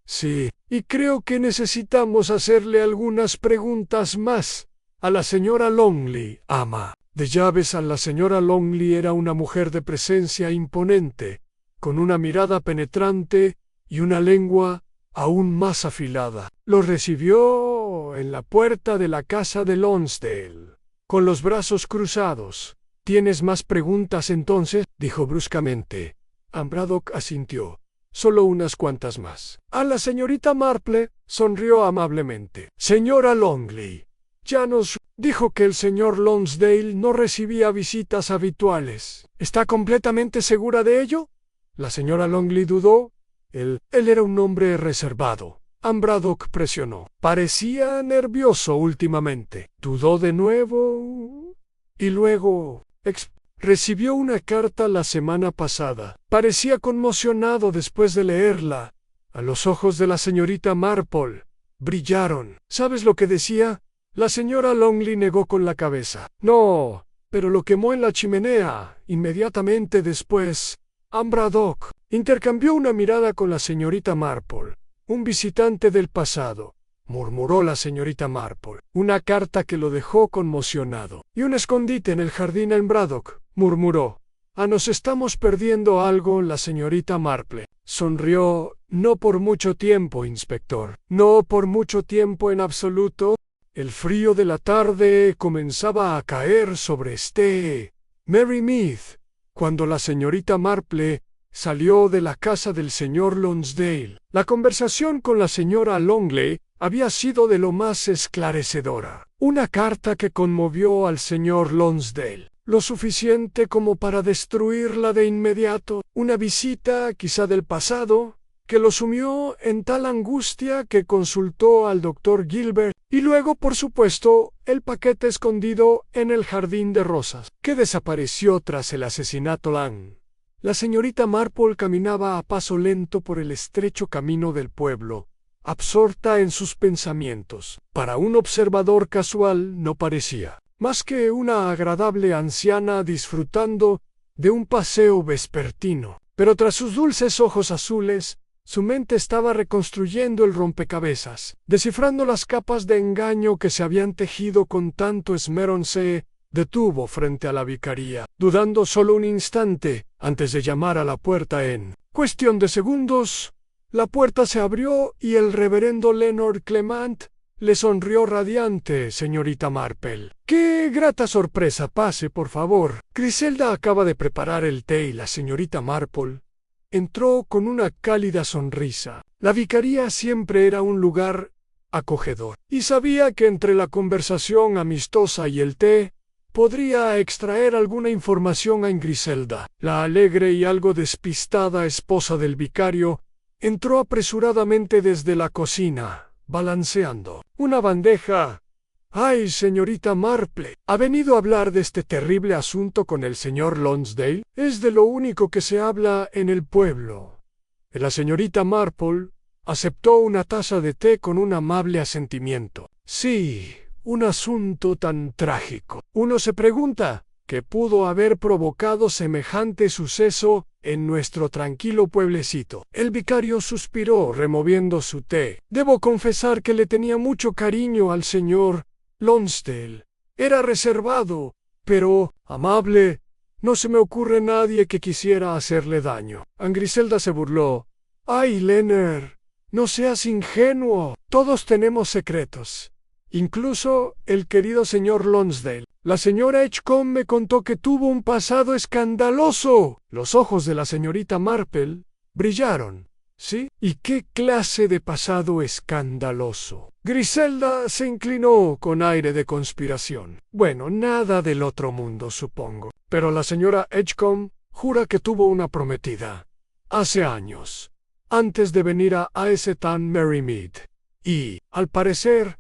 Speaker 1: Sí, y creo que necesitamos hacerle algunas preguntas más. A la señora Longley, ama de llaves. A la señora Longley era una mujer de presencia imponente, con una mirada penetrante y una lengua aún más afilada. Lo recibió en la puerta de la casa de Lonsdale, con los brazos cruzados. ¿Tienes más preguntas entonces?, dijo bruscamente. Braddock asintió. Solo unas cuantas más. A la señorita Marple sonrió amablemente. Señora Longley, ya nos dijo que el señor Lonsdale no recibía visitas habituales. ¿Está completamente segura de ello? La señora Longley dudó. Él era un hombre reservado. Braddock presionó. Parecía nervioso últimamente. Dudó de nuevo y luego recibió una carta la semana pasada. Parecía conmocionado después de leerla. A los ojos de la señorita Marple brillaron. ¿Sabes lo que decía? La señora Longley negó con la cabeza. No, pero lo quemó en la chimenea. Inmediatamente después, Braddock intercambió una mirada con la señorita Marple. Un visitante del pasado, murmuró la señorita Marple. Una carta que lo dejó conmocionado. Y un escondite en el jardín. Braddock murmuró. Nos estamos perdiendo algo. La señorita Marple sonrió. No por mucho tiempo, inspector. No por mucho tiempo en absoluto. El frío de la tarde comenzaba a caer sobre Merrymead cuando la señorita Marple salió de la casa del señor Lonsdale. La conversación con la señora Longley había sido de lo más esclarecedora. Una carta que conmovió al señor Lonsdale lo suficiente como para destruirla de inmediato. Una visita, quizá del pasado, que lo sumió en tal angustia que consultó al doctor Gilbert, y luego, por supuesto, el paquete escondido en el jardín de rosas, que desapareció tras el asesinato Lang. La señorita Marple caminaba a paso lento por el estrecho camino del pueblo, absorta en sus pensamientos. Para un observador casual no parecía más que una agradable anciana disfrutando de un paseo vespertino. Pero tras sus dulces ojos azules, su mente estaba reconstruyendo el rompecabezas, descifrando las capas de engaño que se habían tejido con tanto esmero. Se detuvo frente a la vicaría, dudando solo un instante antes de llamar a la puerta. En cuestión de segundos, la puerta se abrió y el reverendo Leonard Clement le sonrió radiante. Señorita Marple. ¡Qué grata sorpresa! Pase, por favor. Griselda acaba de preparar el té y la señorita Marple entró con una cálida sonrisa. La vicaría siempre era un lugar acogedor, y sabía que entre la conversación amistosa y el té podría extraer alguna información a Griselda. La alegre y algo despistada esposa del vicario entró apresuradamente desde la cocina, balanceando una bandeja. «Ay, señorita Marple, ¿ha venido a hablar de este terrible asunto con el señor Lonsdale? Es de lo único que se habla en el pueblo». La señorita Marple aceptó una taza de té con un amable asentimiento. «Sí, un asunto tan trágico. Uno se pregunta qué pudo haber provocado semejante suceso en nuestro tranquilo pueblecito». El vicario suspiró removiendo su té. «Debo confesar que le tenía mucho cariño al señor Lonsdale. Era reservado, pero amable. No se me ocurre nadie que quisiera hacerle daño». Griselda se burló. «Ay, Leonard, no seas ingenuo. Todos tenemos secretos. Incluso el querido señor Lonsdale. La señora Edgecombe me contó que tuvo un pasado escandaloso». Los ojos de la señorita Marple brillaron. «¿Sí? ¿Y qué clase de pasado escandaloso?». Griselda se inclinó con aire de conspiración. «Bueno, nada del otro mundo, supongo. Pero la señora Edgecombe jura que tuvo una prometida hace años, antes de venir a Merrymead, y, al parecer,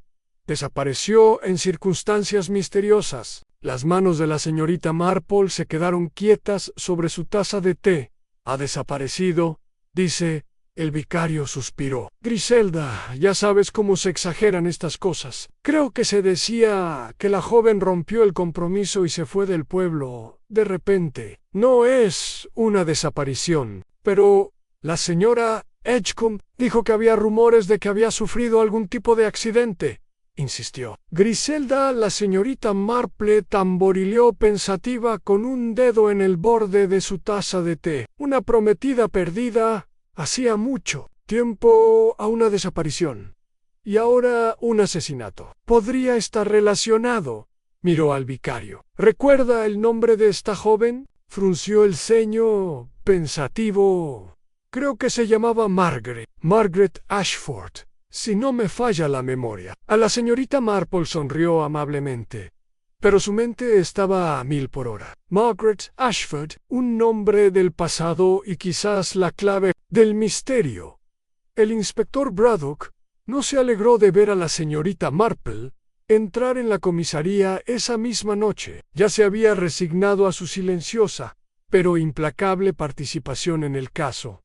Speaker 1: desapareció en circunstancias misteriosas». Las manos de la señorita Marple se quedaron quietas sobre su taza de té. «Ha desaparecido, dice, El vicario suspiró. Griselda, ya sabes cómo se exageran estas cosas. Creo que se decía que la joven rompió el compromiso y se fue del pueblo de repente. No es una desaparición, pero la señora Edgecombe dijo que había rumores de que había sufrido algún tipo de accidente, insistió. Griselda, la señorita Marple tamborileó pensativa con un dedo en el borde de su taza de té. Una prometida perdida hacía mucho tiempo a una desaparición. Y ahora un asesinato. ¿Podría estar relacionado? Miró al vicario. ¿Recuerda el nombre de esta joven? Frunció el ceño, pensativo. Creo que se llamaba Margaret Ashford, si no me falla la memoria. A la señorita Marple sonrió amablemente, pero su mente estaba a 1000 por hora. Margaret Ashford, un nombre del pasado y quizás la clave del misterio. El inspector Braddock no se alegró de ver a la señorita Marple entrar en la comisaría esa misma noche. Ya se había resignado a su silenciosa, pero implacable participación en el caso.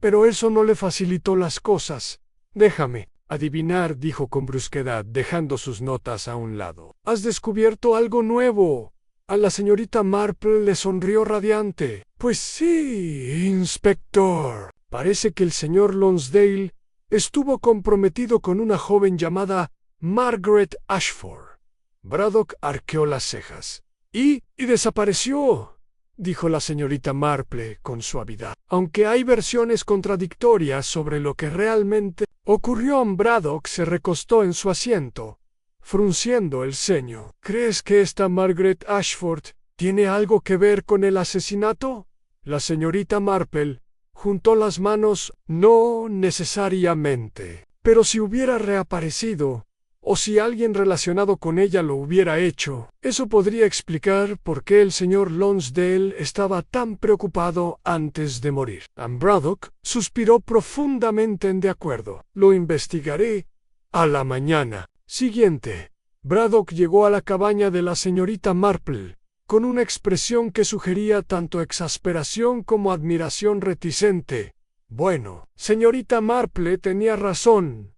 Speaker 1: Pero eso no le facilitó las cosas. Déjame adivinar, dijo con brusquedad, dejando sus notas a un lado. ¿Has descubierto algo nuevo? A la señorita Marple le sonrió radiante. Pues sí, inspector. Parece que el señor Lonsdale estuvo comprometido con una joven llamada Margaret Ashford. Braddock arqueó las cejas. Y desapareció, dijo la señorita Marple con suavidad. Aunque hay versiones contradictorias sobre lo que realmente ocurrió, Braddock se recostó en su asiento, frunciendo el ceño. ¿Crees que esta Margaret Ashford tiene algo que ver con el asesinato? La señorita Marple juntó las manos. No necesariamente. Pero si hubiera reaparecido, o si alguien relacionado con ella lo hubiera hecho, eso podría explicar por qué el señor Lonsdale estaba tan preocupado antes de morir. Braddock suspiró profundamente en de acuerdo. Lo investigaré a la mañana siguiente. Braddock llegó a la cabaña de la señorita Marple con una expresión que sugería tanto exasperación como admiración reticente. Bueno, señorita Marple tenía razón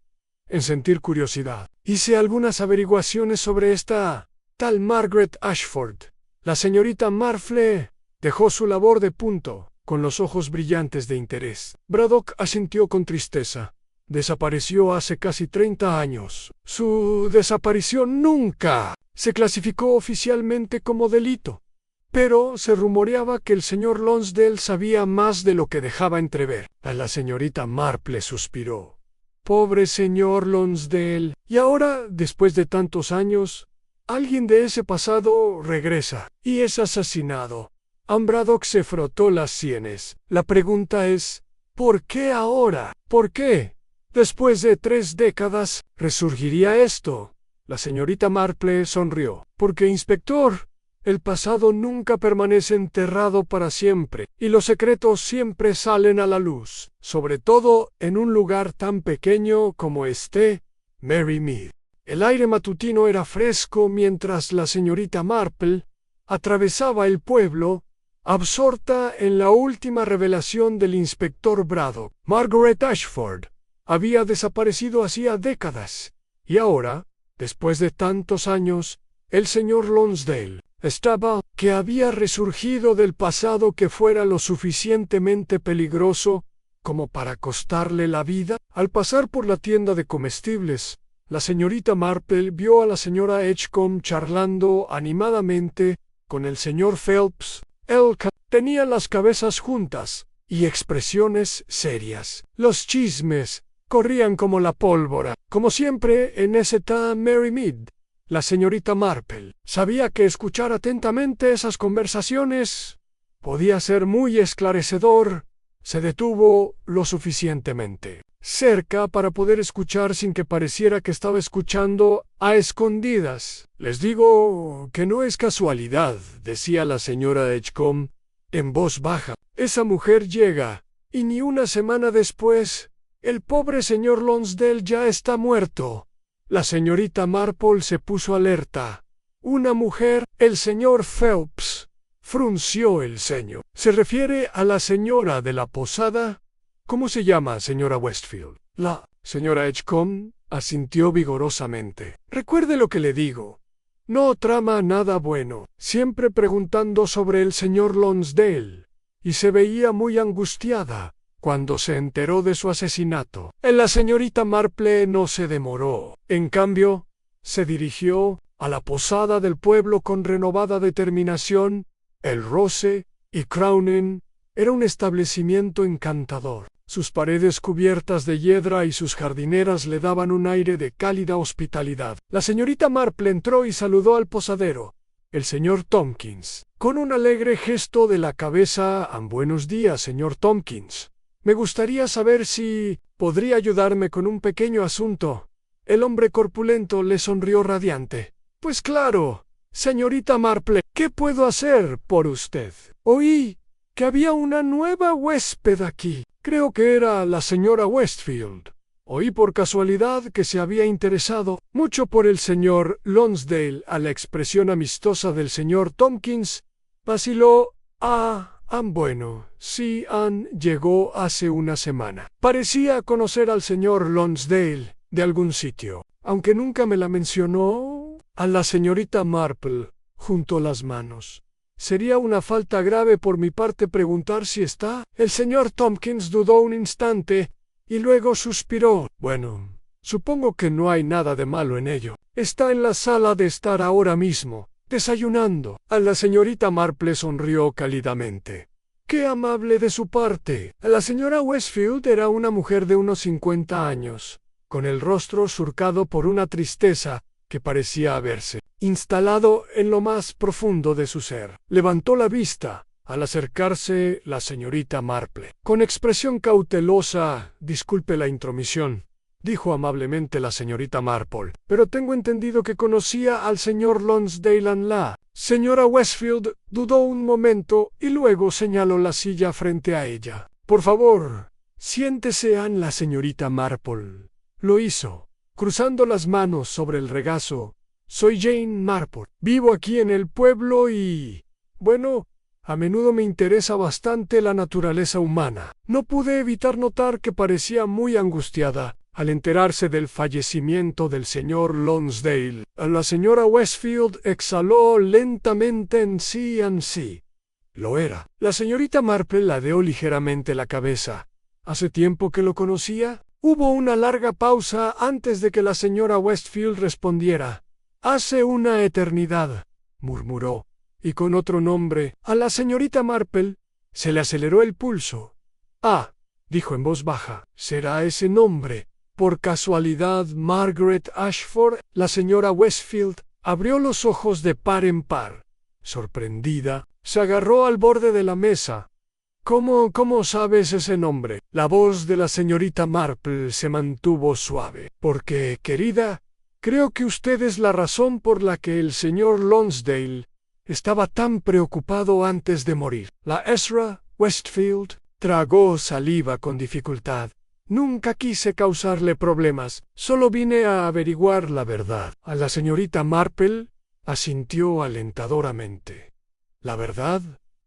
Speaker 1: en sentir curiosidad. Hice algunas averiguaciones sobre esta tal Margaret Ashford. La señorita Marple dejó su labor de punto, con los ojos brillantes de interés. Braddock asintió con tristeza. Desapareció hace casi 30 años. Su desaparición nunca se clasificó oficialmente como delito, pero se rumoreaba que el señor Lonsdale sabía más de lo que dejaba entrever. A la señorita Marple suspiró. Pobre señor Lonsdale. Y ahora, después de tantos años, alguien de ese pasado regresa y es asesinado. Braddock se frotó las sienes. La pregunta es, ¿por qué ahora? ¿Por qué? Después de 3 décadas, resurgiría esto. La señorita Marple sonrió. Porque, inspector, el pasado nunca permanece enterrado para siempre, y los secretos siempre salen a la luz, sobre todo en un lugar tan pequeño como Mary Mead. El aire matutino era fresco mientras la señorita Marple atravesaba el pueblo, absorta en la última revelación del inspector Braddock. Margaret Ashford había desaparecido hacía décadas, y ahora, después de tantos años, el señor Lonsdale estaba que había resurgido del pasado que fuera lo suficientemente peligroso como para costarle la vida. Al pasar por la tienda de comestibles, la señorita Marple vio a la señora Edgecombe charlando animadamente con el señor Phelps. Tenían las cabezas juntas y expresiones serias. Los chismes corrían como la pólvora, como siempre en ese Mary Mead. La señorita Marple sabía que escuchar atentamente esas conversaciones podía ser muy esclarecedor. Se detuvo lo suficientemente cerca para poder escuchar sin que pareciera que estaba escuchando a escondidas. Les digo que no es casualidad, decía la señora Edgecombe en voz baja. Esa mujer llega, y ni una semana después, el pobre señor Lonsdale ya está muerto. La señorita Marple se puso alerta. Una mujer, el señor Phelps frunció el ceño. ¿Se refiere a la señora de la posada? ¿Cómo se llama, señora Westfield? La señora Edgecombe asintió vigorosamente. Recuerde lo que le digo. No trama nada bueno, siempre preguntando sobre el señor Lonsdale, y se veía muy angustiada cuando se enteró de su asesinato. La señorita Marple no se demoró. En cambio, se dirigió a la posada del pueblo con renovada determinación. El Rose y Crown Inn era un establecimiento encantador. Sus paredes cubiertas de hiedra y sus jardineras le daban un aire de cálida hospitalidad. La señorita Marple entró y saludó al posadero, el señor Tompkins, con un alegre gesto de la cabeza. Buenos días, señor Tompkins. Me gustaría saber si podría ayudarme con un pequeño asunto. El hombre corpulento le sonrió radiante. Pues claro, señorita Marple, ¿qué puedo hacer por usted? Oí que había una nueva huésped aquí. Creo que era la señora Westfield. Oí por casualidad que se había interesado mucho por el señor Lonsdale. A la expresión amistosa del señor Tompkins vaciló. Bueno, sí, Ann llegó hace una semana. Parecía conocer al señor Lonsdale de algún sitio, aunque nunca me la mencionó. A la señorita Marple juntó las manos. Sería una falta grave por mi parte preguntar si está. El señor Tompkins dudó un instante y luego suspiró. Bueno, supongo que no hay nada de malo en ello. Está en la sala de estar ahora mismo, desayunando. A la señorita Marple sonrió cálidamente. ¡Qué amable de su parte! La señora Westfield era una mujer de unos 50 años, con el rostro surcado por una tristeza que parecía haberse instalado en lo más profundo de su ser. Levantó la vista al acercarse la señorita Marple. Con expresión cautelosa, disculpe la intromisión, dijo amablemente la señorita Marple, pero tengo entendido que conocía al señor Lonsdale. La señora Westfield dudó un momento y luego señaló la silla frente a ella. Por favor, siéntese. La señorita Marple lo hizo, cruzando las manos sobre el regazo. Soy Jane Marple. Vivo aquí en el pueblo y, bueno, a menudo me interesa bastante la naturaleza humana. No pude evitar notar que parecía muy angustiada al enterarse del fallecimiento del señor Lonsdale. La señora Westfield exhaló lentamente en sí. Lo era. La señorita Marple ladeó ligeramente la cabeza. ¿Hace tiempo que lo conocía? Hubo una larga pausa antes de que la señora Westfield respondiera. Hace una eternidad, murmuró, y con otro nombre. A la señorita Marple se le aceleró el pulso. Dijo en voz baja, ¿será ese nombre por casualidad Margaret Ashford? La señora Westfield abrió los ojos de par en par. Sorprendida, se agarró al borde de la mesa. ¿Cómo sabes ese nombre? La voz de la señorita Marple se mantuvo suave. Porque, querida, creo que usted es la razón por la que el señor Lonsdale estaba tan preocupado antes de morir. La Ezra Westfield tragó saliva con dificultad. Nunca quise causarle problemas, solo vine a averiguar la verdad. A la señorita Marple asintió alentadoramente. ¿La verdad?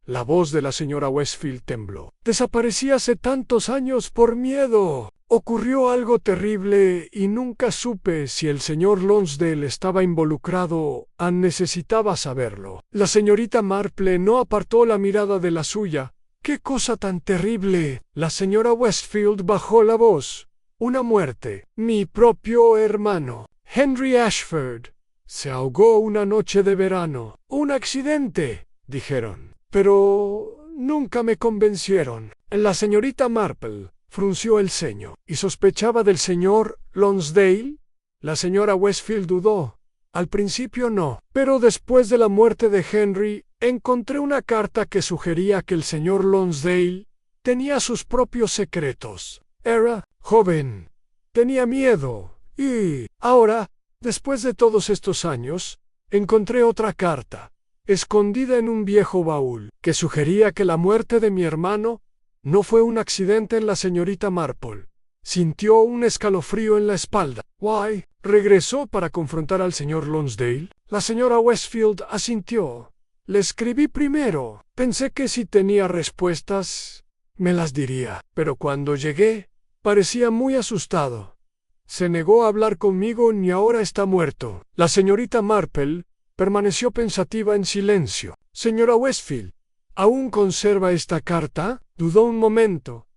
Speaker 1: La voz de la señora Westfield tembló. Desaparecí hace tantos años por miedo. Ocurrió algo terrible y nunca supe si el señor Lonsdale estaba involucrado. Necesitaba saberlo. La señorita Marple no apartó la mirada de la suya. ¡Qué cosa tan terrible! La señora Westfield bajó la voz. Una muerte. Mi propio hermano, Henry Ashford, se ahogó una noche de verano. Un accidente, dijeron. Pero nunca me convencieron. La señorita Marple frunció el ceño. ¿Y sospechaba del señor Lonsdale? La señora Westfield dudó. Al principio no, pero después de la muerte de Henry, encontré una carta que sugería que el señor Lonsdale tenía sus propios secretos. Era joven, tenía miedo, y ahora, después de todos estos años, encontré otra carta, escondida en un viejo baúl, que sugería que la muerte de mi hermano no fue un accidente. En la señorita Marple sintió un escalofrío en la espalda. «Why, regresó para confrontar al señor Lonsdale». La señora Westfield asintió. «Le escribí primero. Pensé que si tenía respuestas me las diría. Pero cuando llegué, parecía muy asustado. Se negó a hablar conmigo y ahora está muerto. La señorita Marple permaneció pensativa en silencio. Señora Westfield, ¿aún conserva esta carta? Dudó un momento.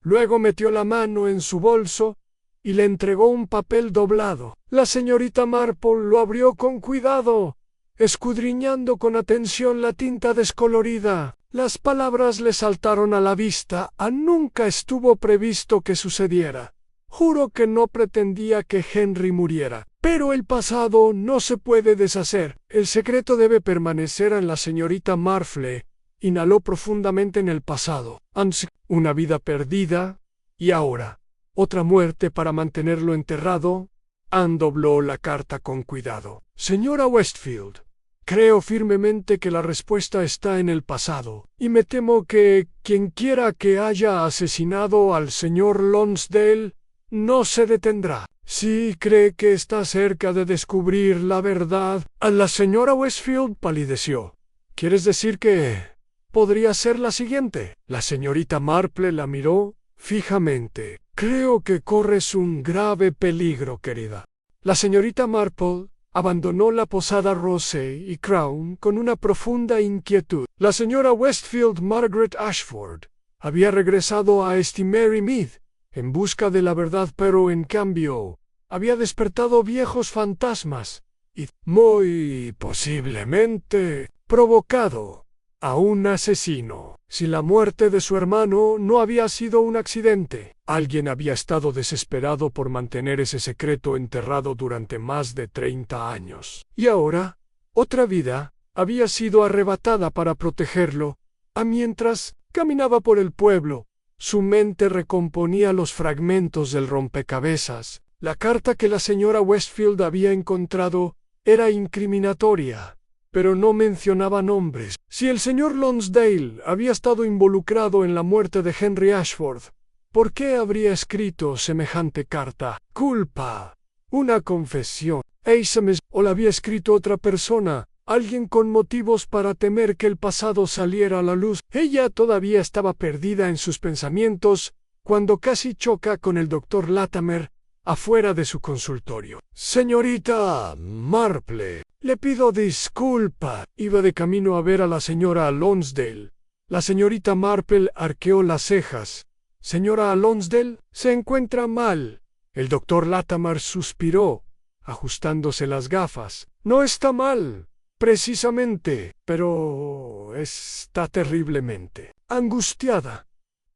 Speaker 1: Luego metió la mano en su bolso y le entregó un papel doblado. La señorita Marple lo abrió con cuidado, escudriñando con atención la tinta descolorida. Las palabras le saltaron a la vista. Nunca estuvo previsto que sucediera. Juro que no pretendía que Henry muriera. Pero el pasado no se puede deshacer. El secreto debe permanecer en la señorita Marple. Inhaló profundamente en el pasado. Una vida perdida. Y ahora, otra muerte para mantenerlo enterrado. Anne dobló la carta con cuidado. Señora Westfield, creo firmemente que la respuesta está en el pasado, y me temo que quien quiera que haya asesinado al señor Lonsdale no se detendrá. Si cree que está cerca de descubrir la verdad. La señora Westfield palideció. ¿Quieres decir que podría ser la siguiente? La señorita Marple la miró fijamente. Creo que corres un grave peligro, querida. La señorita Marple abandonó la posada Rose y Crown con una profunda inquietud. La señora Westfield Margaret Ashford había regresado a Mary Mead en busca de la verdad, pero en cambio había despertado viejos fantasmas y, muy posiblemente, provocado a un asesino. Si la muerte de su hermano no había sido un accidente, alguien había estado desesperado por mantener ese secreto enterrado durante más de 30 años. Y ahora, otra vida había sido arrebatada para protegerlo. Mientras caminaba por el pueblo, su mente recomponía los fragmentos del rompecabezas. La carta que la señora Westfield había encontrado era incriminatoria, pero no mencionaba nombres. Si el señor Lonsdale había estado involucrado en la muerte de Henry Ashford, ¿por qué habría escrito semejante carta? Culpa, una confesión. ¿O la había escrito otra persona? Alguien con motivos para temer que el pasado saliera a la luz. Ella todavía estaba perdida en sus pensamientos cuando casi choca con el doctor Latimer afuera de su consultorio. Señorita Marple, le pido disculpa. Iba de camino a ver a la señora Lonsdale. La señorita Marple arqueó las cejas. Señora Lonsdale se encuentra mal. El doctor Latimer suspiró, ajustándose las gafas. No está mal, precisamente, pero está terriblemente angustiada.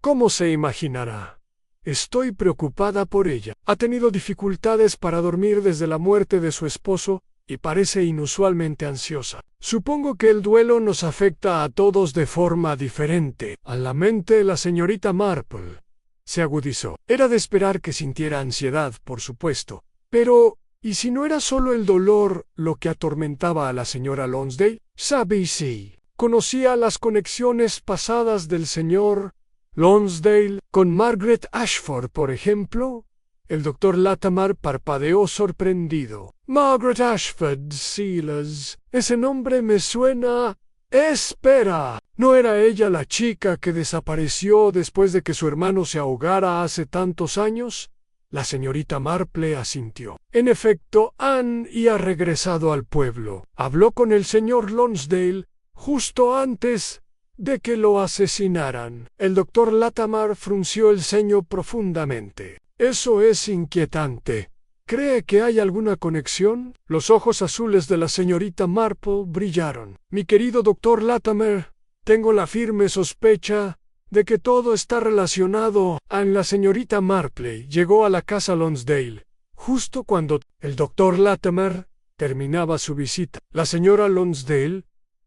Speaker 1: ¿Cómo se imaginará? Estoy preocupada por ella. Ha tenido dificultades para dormir desde la muerte de su esposo y parece inusualmente ansiosa. Supongo que el duelo nos afecta a todos de forma diferente. A la mente de la señorita Marple se agudizó. Era de esperar que sintiera ansiedad, por supuesto. Pero, ¿y si no era solo el dolor lo que atormentaba a la señora Lonsdale? ¿Sabe si conocía las conexiones pasadas del señor Lonsdale con Margaret Ashford, por ejemplo? El doctor Latimer parpadeó sorprendido. Margaret Ashford, Silas. Ese nombre me suena. Espera, ¿no era ella la chica que desapareció después de que su hermano se ahogara hace tantos años? La señorita Marple asintió. En efecto, Anne ha regresado al pueblo. Habló con el señor Lonsdale justo antes de que lo asesinaran. El doctor Latimer frunció el ceño profundamente. Eso es inquietante. ¿Cree que hay alguna conexión? Los ojos azules de la señorita Marple brillaron. Mi querido doctor Latimer, tengo la firme sospecha de que todo está relacionado. La señorita Marple llegó a la casa Lonsdale justo cuando el doctor Latimer terminaba su visita. La señora Lonsdale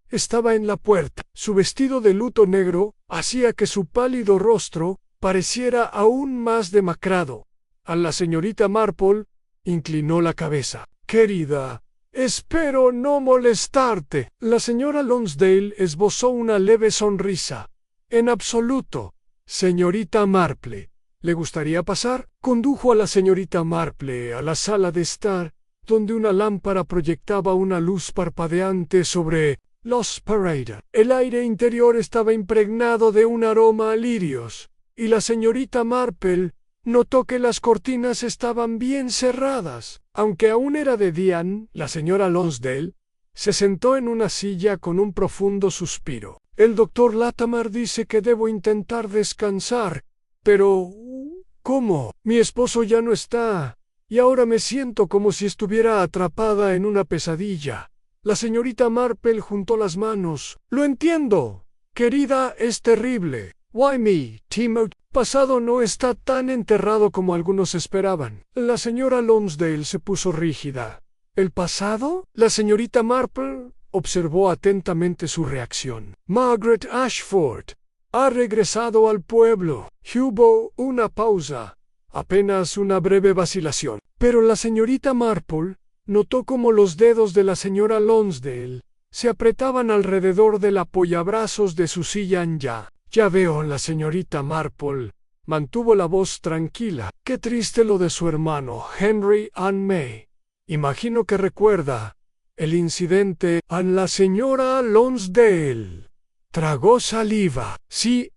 Speaker 1: estaba en la puerta. Su vestido de luto negro hacía que su pálido rostro pareciera aún más demacrado. La señorita Marple inclinó la cabeza. Querida, espero no molestarte. La señora Lonsdale esbozó una leve sonrisa. En absoluto, señorita Marple. ¿Le gustaría pasar? Condujo a la señorita Marple a la sala de estar, donde una lámpara proyectaba una luz parpadeante sobre Los Parada. El aire interior estaba impregnado de un aroma a lirios, y la señorita Marple notó que las cortinas estaban bien cerradas. Aunque aún era de día, la señora Lonsdale se sentó en una silla con un profundo suspiro. El doctor Latimer dice que debo intentar descansar, pero ¿cómo? Mi esposo ya no está, y ahora me siento como si estuviera atrapada en una pesadilla. La señorita Marple juntó las manos. Lo entiendo, querida, es terrible. Why me, Timothy? Pasado no está tan enterrado como algunos esperaban. La señora Lonsdale se puso rígida. ¿El pasado? La señorita Marple observó atentamente su reacción. Margaret Ashford ha regresado al pueblo. Hubo una pausa, apenas una breve vacilación. Pero la señorita Marple notó cómo los dedos de la señora Lonsdale se apretaban alrededor del apoyabrazos de su silla ya. Ya veo, la señorita Marple mantuvo la voz tranquila. Qué triste lo de su hermano, Henry Ann May. Imagino que recuerda el incidente. A la señora Lonsdale tragó saliva. Sí,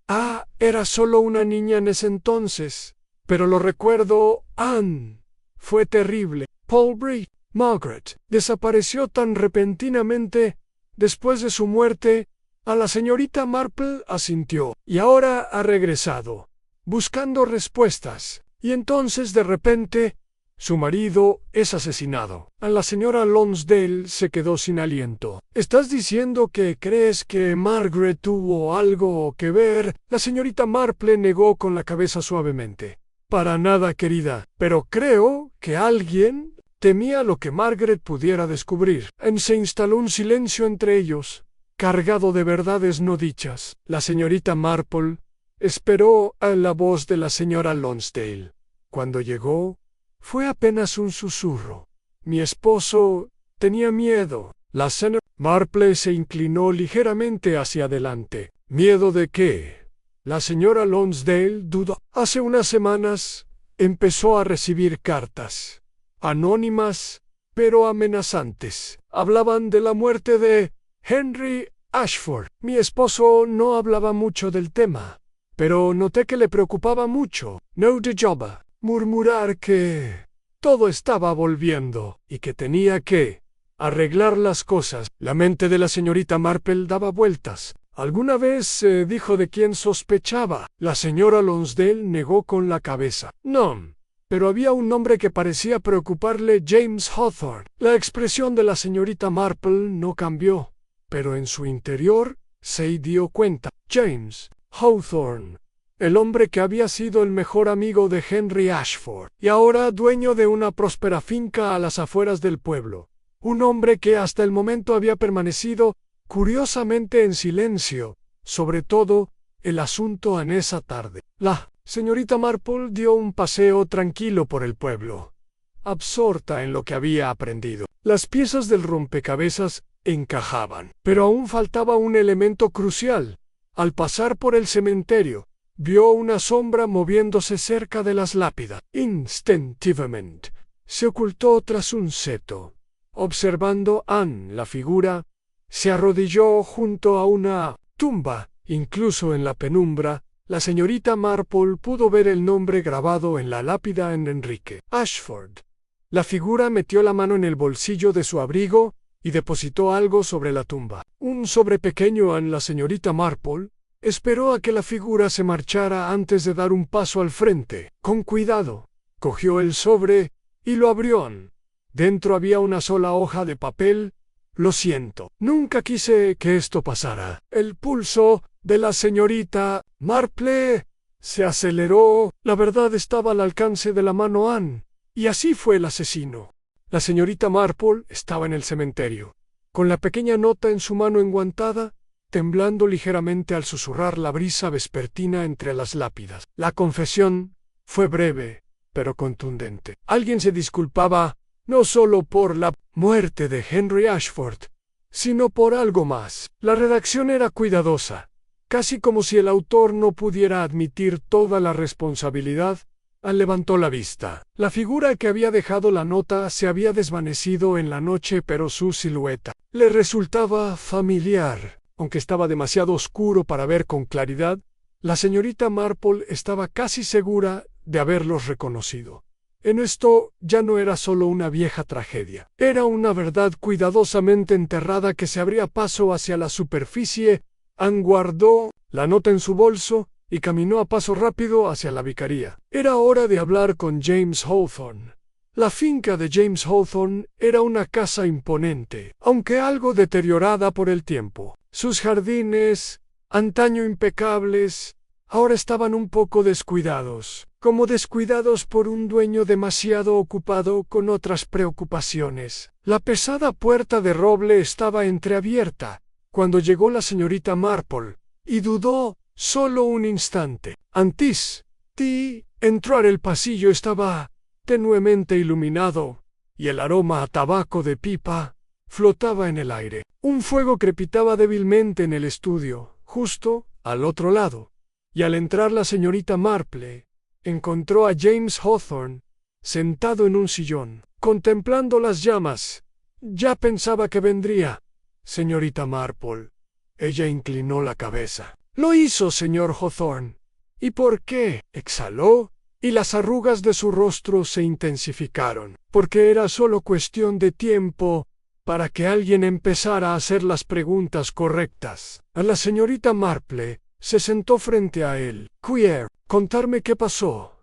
Speaker 1: era solo una niña en ese entonces, pero lo recuerdo. Ann fue terrible. Paul Margaret desapareció tan repentinamente después de su muerte. A la señorita Marple asintió. Y ahora ha regresado, buscando respuestas. Y entonces de repente su marido es asesinado. A la señora Lonsdale se quedó sin aliento. ¿Estás diciendo que crees que Margaret tuvo algo que ver? La señorita Marple negó con la cabeza suavemente. Para nada, querida, pero creo que alguien temía lo que Margaret pudiera descubrir. Se instaló un silencio entre ellos, cargado de verdades no dichas. La señorita Marple esperó a la voz de la señora Lonsdale. Cuando llegó, fue apenas un susurro. Mi esposo tenía miedo. La señora Marple se inclinó ligeramente hacia adelante. ¿Miedo de qué? La señora Lonsdale dudó. Hace unas semanas empezó a recibir cartas, anónimas, pero amenazantes. Hablaban de la muerte de Henry Ashford. Mi esposo no hablaba mucho del tema, pero noté que le preocupaba mucho. No dejaba murmurar que todo estaba volviendo y que tenía que arreglar las cosas. La mente de la señorita Marple daba vueltas. ¿Alguna vez dijo de quién sospechaba? La señora Lonsdale negó con la cabeza. No, pero había un nombre que parecía preocuparle: James Hawthorne. La expresión de la señorita Marple no cambió, pero en su interior se dio cuenta. James Hawthorne, el hombre que había sido el mejor amigo de Henry Ashford, y ahora dueño de una próspera finca a las afueras del pueblo. Un hombre que hasta el momento había permanecido curiosamente en silencio, sobre todo el asunto en esa tarde. La señorita Marple dio un paseo tranquilo por el pueblo, absorta en lo que había aprendido. Las piezas del rompecabezas encajaban, pero aún faltaba un elemento crucial. Al pasar por el cementerio, vio una sombra moviéndose cerca de las lápidas. Instintivamente se ocultó tras un seto. Observando Ann, la figura se arrodilló junto a una tumba. Incluso en la penumbra, la señorita Marple pudo ver el nombre grabado en la lápida en Enrique Ashford. La figura metió la mano en el bolsillo de su abrigo y depositó algo sobre la tumba. Un sobre pequeño. La señorita Marple esperó a que la figura se marchara antes de dar un paso al frente. Con cuidado, cogió el sobre y lo abrió. Dentro había una sola hoja de papel. Lo siento, nunca quise que esto pasara. El pulso de la señorita Marple se aceleró. La verdad estaba al alcance de la mano Ann, y así fue el asesino. La señorita Marple estaba en el cementerio, con la pequeña nota en su mano enguantada, temblando ligeramente al susurrar la brisa vespertina entre las lápidas. La confesión fue breve, pero contundente. Alguien se disculpaba no solo por la muerte de Henry Ashford, sino por algo más. La redacción era cuidadosa, casi como si el autor no pudiera admitir toda la responsabilidad Levantó la vista. La figura que había dejado la nota se había desvanecido en la noche, pero su silueta le resultaba familiar. Aunque estaba demasiado oscuro para ver con claridad, la señorita Marple estaba casi segura de haberlos reconocido. En esto ya no era solo una vieja tragedia. Era una verdad cuidadosamente enterrada que se abría paso hacia la superficie. Anne guardó la nota en su bolso y caminó a paso rápido hacia la vicaría. Era hora de hablar con James Hawthorne. La finca de James Hawthorne era una casa imponente, aunque algo deteriorada por el tiempo. Sus jardines, antaño impecables, ahora estaban un poco descuidados, como descuidados por un dueño demasiado ocupado con otras preocupaciones. La pesada puerta de roble estaba entreabierta cuando llegó la señorita Marple, y dudó solo un instante. Antes de entrar el pasillo estaba tenuemente iluminado, y el aroma a tabaco de pipa flotaba en el aire. Un fuego crepitaba débilmente en el estudio, justo al otro lado, y al entrar la señorita Marple, encontró a James Hawthorne sentado en un sillón, contemplando las llamas. Ya pensaba que vendría, señorita Marple. Ella inclinó la cabeza. Lo hizo, señor Hawthorne. ¿Y por qué? Exhaló, y las arrugas de su rostro se intensificaron, porque era solo cuestión de tiempo para que alguien empezara a hacer las preguntas correctas. A la señorita Marple se sentó frente a él. «Queer, contarme qué pasó.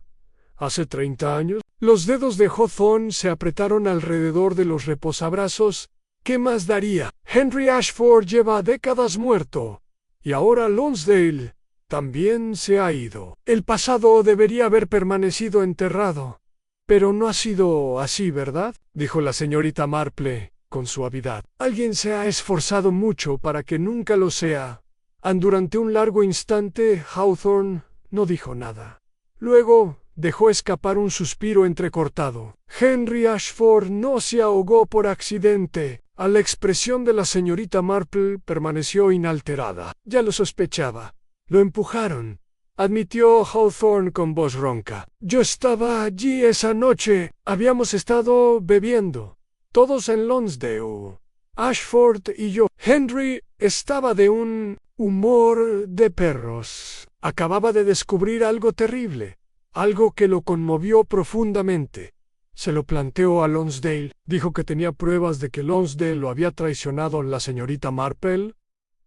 Speaker 1: ¿Hace 30 años?» Los dedos de Hawthorne se apretaron alrededor de los reposabrazos. ¿Qué más daría? Henry Ashford lleva décadas muerto, y ahora Lonsdale también se ha ido. El pasado debería haber permanecido enterrado. Pero no ha sido así, ¿verdad?, dijo la señorita Marple con suavidad. Alguien se ha esforzado mucho para que nunca lo sea. Durante un largo instante Hawthorne no dijo nada. Luego dejó escapar un suspiro entrecortado. Henry Ashford no se ahogó por accidente. La expresión de la señorita Marple permaneció inalterada. Ya lo sospechaba. Lo empujaron, admitió Hawthorne con voz ronca. Yo estaba allí esa noche. Habíamos estado bebiendo, todos en Lonsdale, Ashford y yo. Henry estaba de un humor de perros. Acababa de descubrir algo terrible, algo que lo conmovió profundamente. Se lo planteó a Lonsdale. Dijo que tenía pruebas de que Lonsdale lo había traicionado la señorita Marple.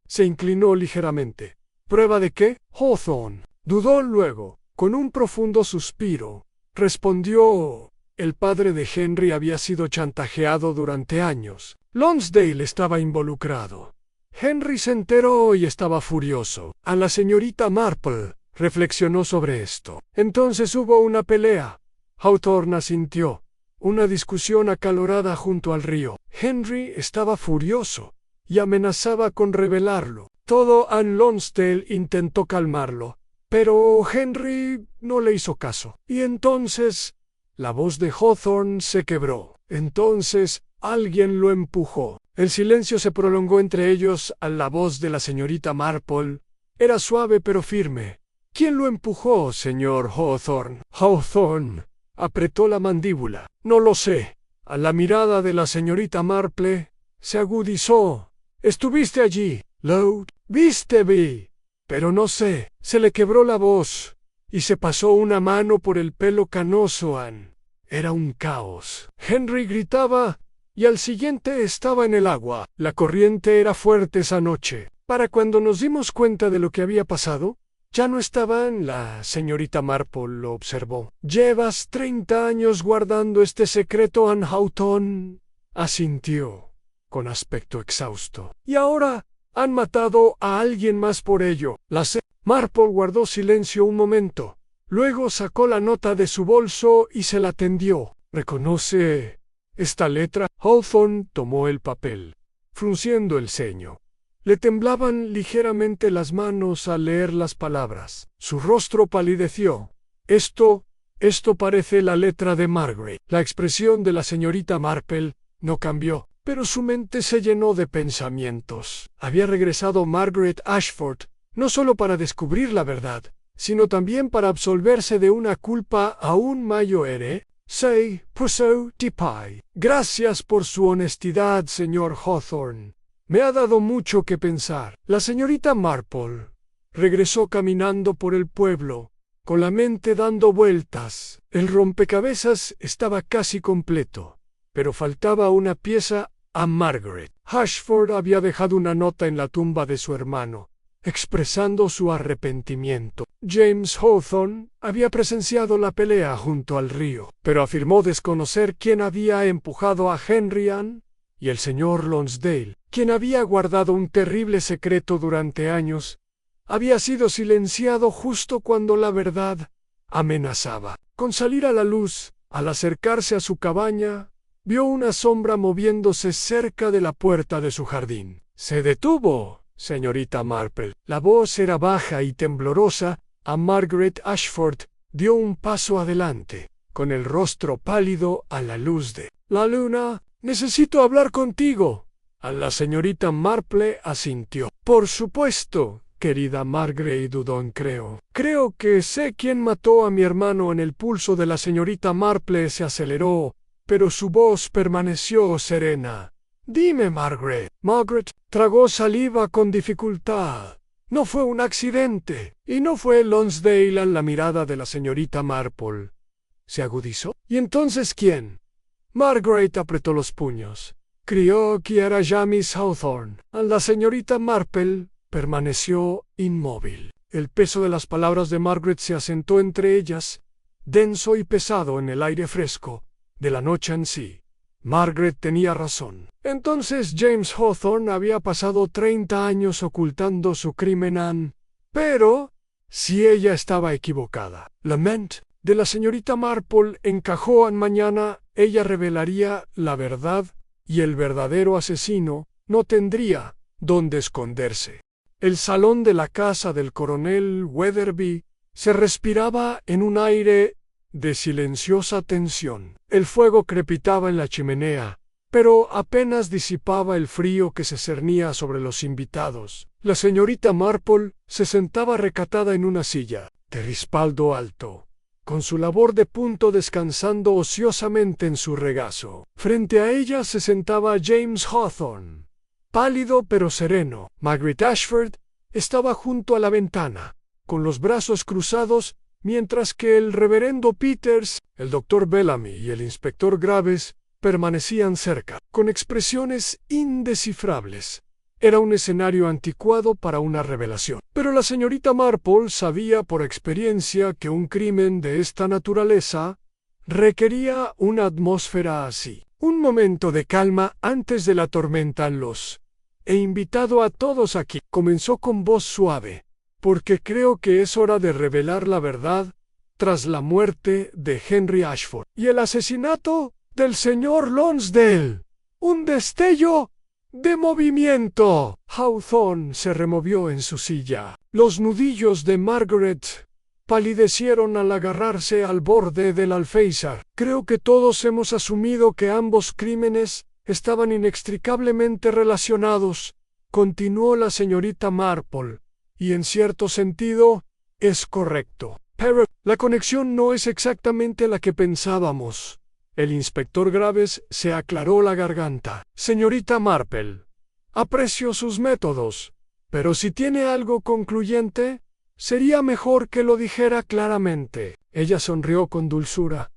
Speaker 1: Se inclinó ligeramente. ¿Prueba de qué? Hawthorne dudó luego, con un profundo suspiro. Respondió: el padre de Henry había sido chantajeado durante años. Lonsdale estaba involucrado. Henry se enteró y estaba furioso. A la señorita Marple reflexionó sobre esto. Entonces hubo una pelea. Hawthorne asintió. Una discusión acalorada junto al río. Henry estaba furioso y amenazaba con revelarlo. Todo Anne Lonsdale intentó calmarlo, pero Henry no le hizo caso. Y entonces la voz de Hawthorne se quebró. Entonces alguien lo empujó. El silencio se prolongó entre ellos. A la voz de la señorita Marple era suave pero firme. ¿Quién lo empujó, señor Hawthorne? Hawthorne apretó la mandíbula. No lo sé. A la mirada de la señorita Marple se agudizó. ¿Estuviste allí, Lord? Vi, pero no sé. Se le quebró la voz y se pasó una mano por el pelo canoso. Anne. Era un caos. Henry gritaba y al siguiente estaba en el agua. La corriente era fuerte esa noche. Para cuando nos dimos cuenta de lo que había pasado, ya no estaban. La señorita Marple lo observó. «Llevas 30 años guardando este secreto, Anne Hawthorne», asintió, con aspecto exhausto. «Y ahora han matado a alguien más por ello». Marple guardó silencio un momento. Luego sacó la nota de su bolso y se la tendió. «¿Reconoce esta letra?» Hawthorne tomó el papel, frunciendo el ceño. Le temblaban ligeramente las manos al leer las palabras. Su rostro palideció. Esto parece la letra de Margaret». La expresión de la señorita Marple no cambió, pero su mente se llenó de pensamientos. Había regresado Margaret Ashford, no solo para descubrir la verdad, sino también para absolverse de una culpa aún mayor. Se puso de pie. Gracias por su honestidad, señor Hawthorne. Me ha dado mucho que pensar. La señorita Marple regresó caminando por el pueblo, con la mente dando vueltas. El rompecabezas estaba casi completo, pero faltaba una pieza a Margaret. Ashford había dejado una nota en la tumba de su hermano, expresando su arrepentimiento. James Hawthorne había presenciado la pelea junto al río, pero afirmó desconocer quién había empujado a Henry Ann, y el señor Lonsdale, quien había guardado un terrible secreto durante años, había sido silenciado justo cuando la verdad amenazaba con salir a la luz. Al acercarse a su cabaña, vio una sombra moviéndose cerca de la puerta de su jardín. Se detuvo, señorita Marple. La voz era baja y temblorosa. A Margaret Ashford dio un paso adelante, con el rostro pálido a la luz de la luna. «Necesito hablar contigo». A la señorita Marple asintió. «Por supuesto, querida Margaret Dudon, Creo que sé quién mató a mi hermano». En el pulso de la señorita Marple se aceleró, pero su voz permaneció serena. «Dime, Margaret». Margaret tragó saliva con dificultad. «No fue un accidente». «Y no fue Lonsdale». La mirada de la señorita Marple se agudizó. «¿Y entonces quién?». Margaret apretó los puños. Creyó que era James Hawthorne. La señorita Marple permaneció inmóvil. El peso de las palabras de Margaret se asentó entre ellas, denso y pesado en el aire fresco de la noche en sí. Margaret tenía razón. Entonces James Hawthorne había pasado 30 años ocultando su crimen. Pero si ella estaba equivocada. La mente de la señorita Marple encajó. En mañana ella revelaría la verdad y el verdadero asesino no tendría dónde esconderse. El salón de la casa del coronel Weatherby se respiraba en un aire de silenciosa tensión. El fuego crepitaba en la chimenea, pero apenas disipaba el frío que se cernía sobre los invitados. La señorita Marple se sentaba recatada en una silla, de respaldo alto, con su labor de punto descansando ociosamente en su regazo. Frente a ella se sentaba James Hawthorne, pálido pero sereno. Margaret Ashford estaba junto a la ventana, con los brazos cruzados, mientras que el reverendo Peters, el doctor Bellamy y el inspector Graves permanecían cerca, con expresiones indescifrables. Era un escenario anticuado para una revelación. Pero la señorita Marple sabía por experiencia que un crimen de esta naturaleza requería una atmósfera así. Un momento de calma antes de la tormenta. He invitado a todos aquí, comenzó con voz suave, porque creo que es hora de revelar la verdad tras la muerte de Henry Ashford y el asesinato del señor Lonsdale. Un destello de movimiento. Hawthorne se removió en su silla. Los nudillos de Margaret palidecieron al agarrarse al borde del alféizar. Creo que todos hemos asumido que ambos crímenes estaban inextricablemente relacionados, continuó la señorita Marple, y en cierto sentido es correcto. Pero la conexión no es exactamente la que pensábamos. El inspector Graves se aclaró la garganta. Señorita Marple, aprecio sus métodos, pero si tiene algo concluyente, sería mejor que lo dijera claramente. Ella sonrió con dulzura.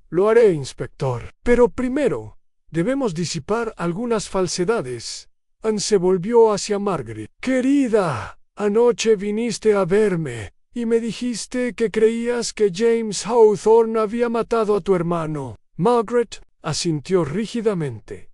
Speaker 1: Lo haré, inspector. Pero primero, debemos disipar algunas falsedades. Anne se volvió hacia Margaret. Querida, anoche viniste a verme y me dijiste que creías que James Hawthorne había matado a tu hermano. Margaret asintió rígidamente.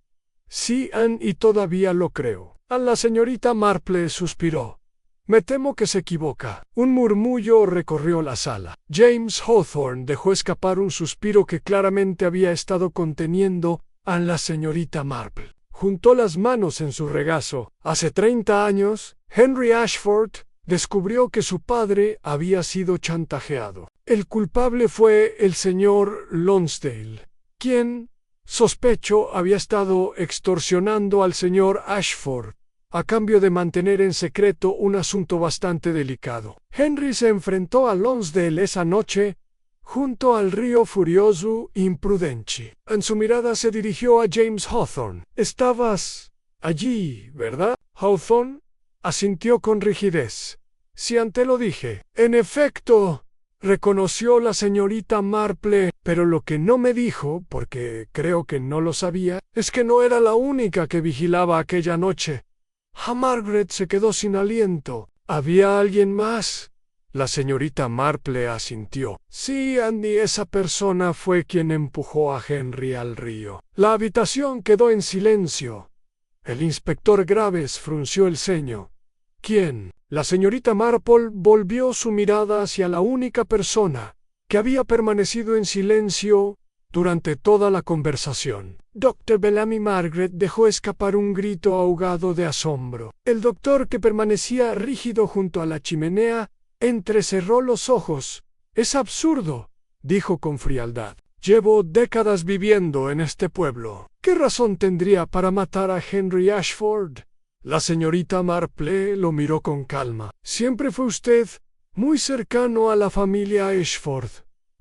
Speaker 1: Sí, Anne, y todavía lo creo. La señorita Marple suspiró. Me temo que se equivoca. Un murmullo recorrió la sala. James Hawthorne dejó escapar un suspiro que claramente había estado conteniendo a la señorita Marple. Juntó las manos en su regazo. Hace 30 años, Henry Ashford descubrió que su padre había sido chantajeado. El culpable fue el señor Lonsdale, quien, sospecho, había estado extorsionando al señor Ashford a cambio de mantener en secreto un asunto bastante delicado. Henry se enfrentó a Lonsdale esa noche, junto al río furioso imprudente. En su mirada se dirigió a James Hawthorne. «Estabas allí, ¿verdad?» Hawthorne asintió con rigidez. «Sí, antes lo dije». «En efecto», reconoció la señorita Marple, «pero lo que no me dijo, porque creo que no lo sabía, es que no era la única que vigilaba aquella noche». Margaret se quedó sin aliento. «¿Había alguien más?» La señorita Marple asintió. «Sí, Andy, esa persona fue quien empujó a Henry al río». La habitación quedó en silencio. El inspector Graves frunció el ceño. «¿Quién?» La señorita Marple volvió su mirada hacia la única persona que había permanecido en silencio durante toda la conversación. Dr. Bellamy. Margaret dejó escapar un grito ahogado de asombro. El doctor, que permanecía rígido junto a la chimenea, entrecerró los ojos. «Es absurdo», dijo con frialdad. «Llevo décadas viviendo en este pueblo. ¿Qué razón tendría para matar a Henry Ashford?» La señorita Marple lo miró con calma. «Siempre fue usted muy cercano a la familia Ashford,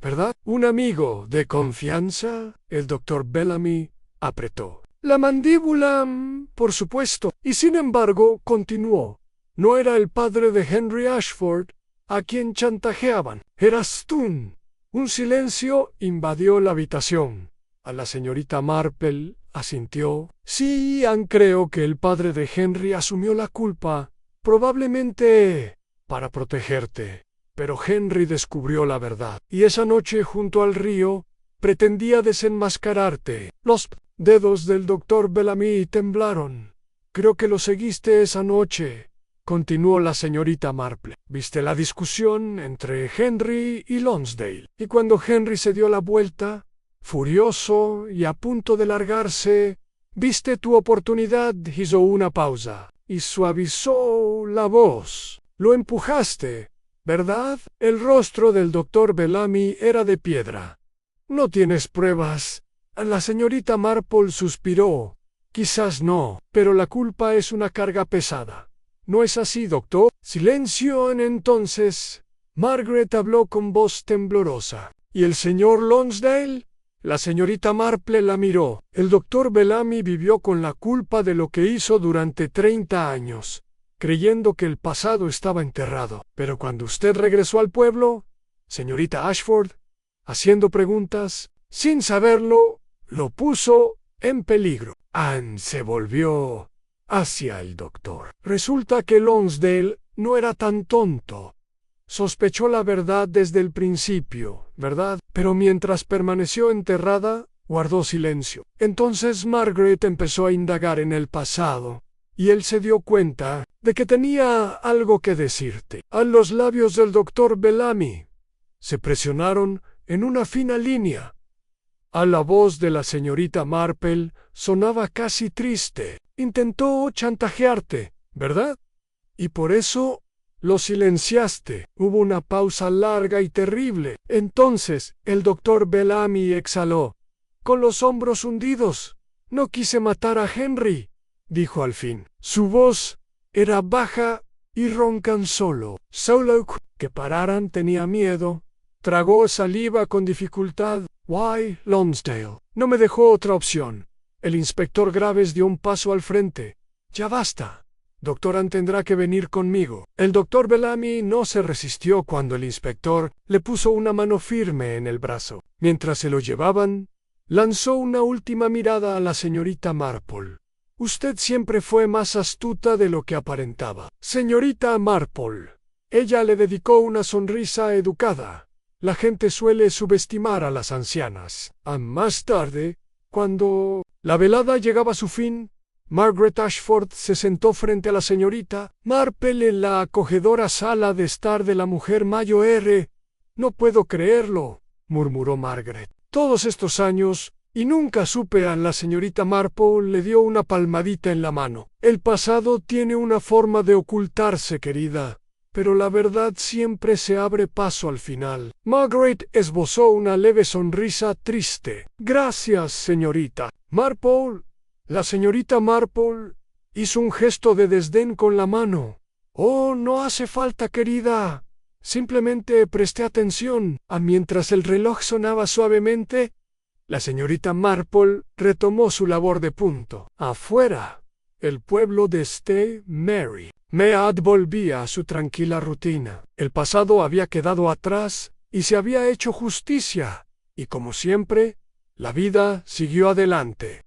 Speaker 1: ¿verdad? ¿Un amigo de confianza?» El doctor Bellamy apretó la mandíbula. «Por supuesto». Y sin embargo, continuó, «no era el padre de Henry Ashford a quien chantajeaban. Eras tú». Un silencio invadió la habitación. A la señorita Marple asintió. «Sí, Ann, creo que el padre de Henry asumió la culpa, probablemente para protegerte. Pero Henry descubrió la verdad, y esa noche junto al río pretendía desenmascararte». Los dedos del doctor Bellamy temblaron. «Creo que lo seguiste esa noche», continuó la señorita Marple. «Viste la discusión entre Henry y Lonsdale. Y cuando Henry se dio la vuelta, furioso y a punto de largarse, viste tu oportunidad». Hizo una pausa y suavizó la voz. «Lo empujaste, ¿verdad?» El rostro del doctor Bellamy era de piedra. «¿No tienes pruebas?» La señorita Marple suspiró. «Quizás no, pero la culpa es una carga pesada. ¿No es así, doctor?» Silencio. Entonces Margaret habló con voz temblorosa. «¿Y el señor Lonsdale?» La señorita Marple la miró. «El doctor Bellamy vivió con la culpa de lo que hizo durante 30 años, creyendo que el pasado estaba enterrado. Pero cuando usted regresó al pueblo, señorita Ashford, haciendo preguntas, sin saberlo, lo puso en peligro». Ann se volvió hacia el doctor. «Resulta que Lonsdale no era tan tonto. Sospechó la verdad desde el principio, ¿verdad? Pero mientras permaneció enterrada, guardó silencio. Entonces Margaret empezó a indagar en el pasado, y él se dio cuenta de que tenía algo que decirte». A los labios del doctor Bellamy se presionaron en una fina línea. A la voz de la señorita Marple sonaba casi triste. «Intentó chantajearte, ¿verdad? Y por eso lo silenciaste». Hubo una pausa larga y terrible. Entonces el doctor Bellamy exhaló, con los hombros hundidos. «No quise matar a Henry», dijo al fin. Su voz era baja y roncan solo. Soulock, que pararan, tenía miedo. Tragó saliva con dificultad. «Why, Lonsdale?» No me dejó otra opción. El inspector Graves dio un paso al frente. «Ya basta. Doctor Ann tendrá que venir conmigo». El doctor Bellamy no se resistió cuando el inspector le puso una mano firme en el brazo. Mientras se lo llevaban, lanzó una última mirada a la señorita Marple. «Usted siempre fue más astuta de lo que aparentaba, señorita Marple». Ella le dedicó una sonrisa educada. La gente suele subestimar a las ancianas. Más tarde, cuando la velada llegaba a su fin, Margaret Ashford se sentó frente a la señorita Marple en la acogedora sala de estar de la mujer mayor. «No puedo creerlo», murmuró Margaret. «Todos estos años, y nunca supe». A la señorita Marple le dio una palmadita en la mano. «El pasado tiene una forma de ocultarse, querida, pero la verdad siempre se abre paso al final». Margaret esbozó una leve sonrisa triste. «Gracias, señorita Marple». La señorita Marple Hizo un gesto de desdén con la mano. Oh, no hace falta, querida. Simplemente presté atención a mientras el reloj sonaba suavemente. La señorita Marple retomó su labor de punto. Afuera, el pueblo de St. Mary. Mead volvía a su tranquila rutina. El pasado había quedado atrás y se había hecho justicia, y como siempre, la vida siguió adelante.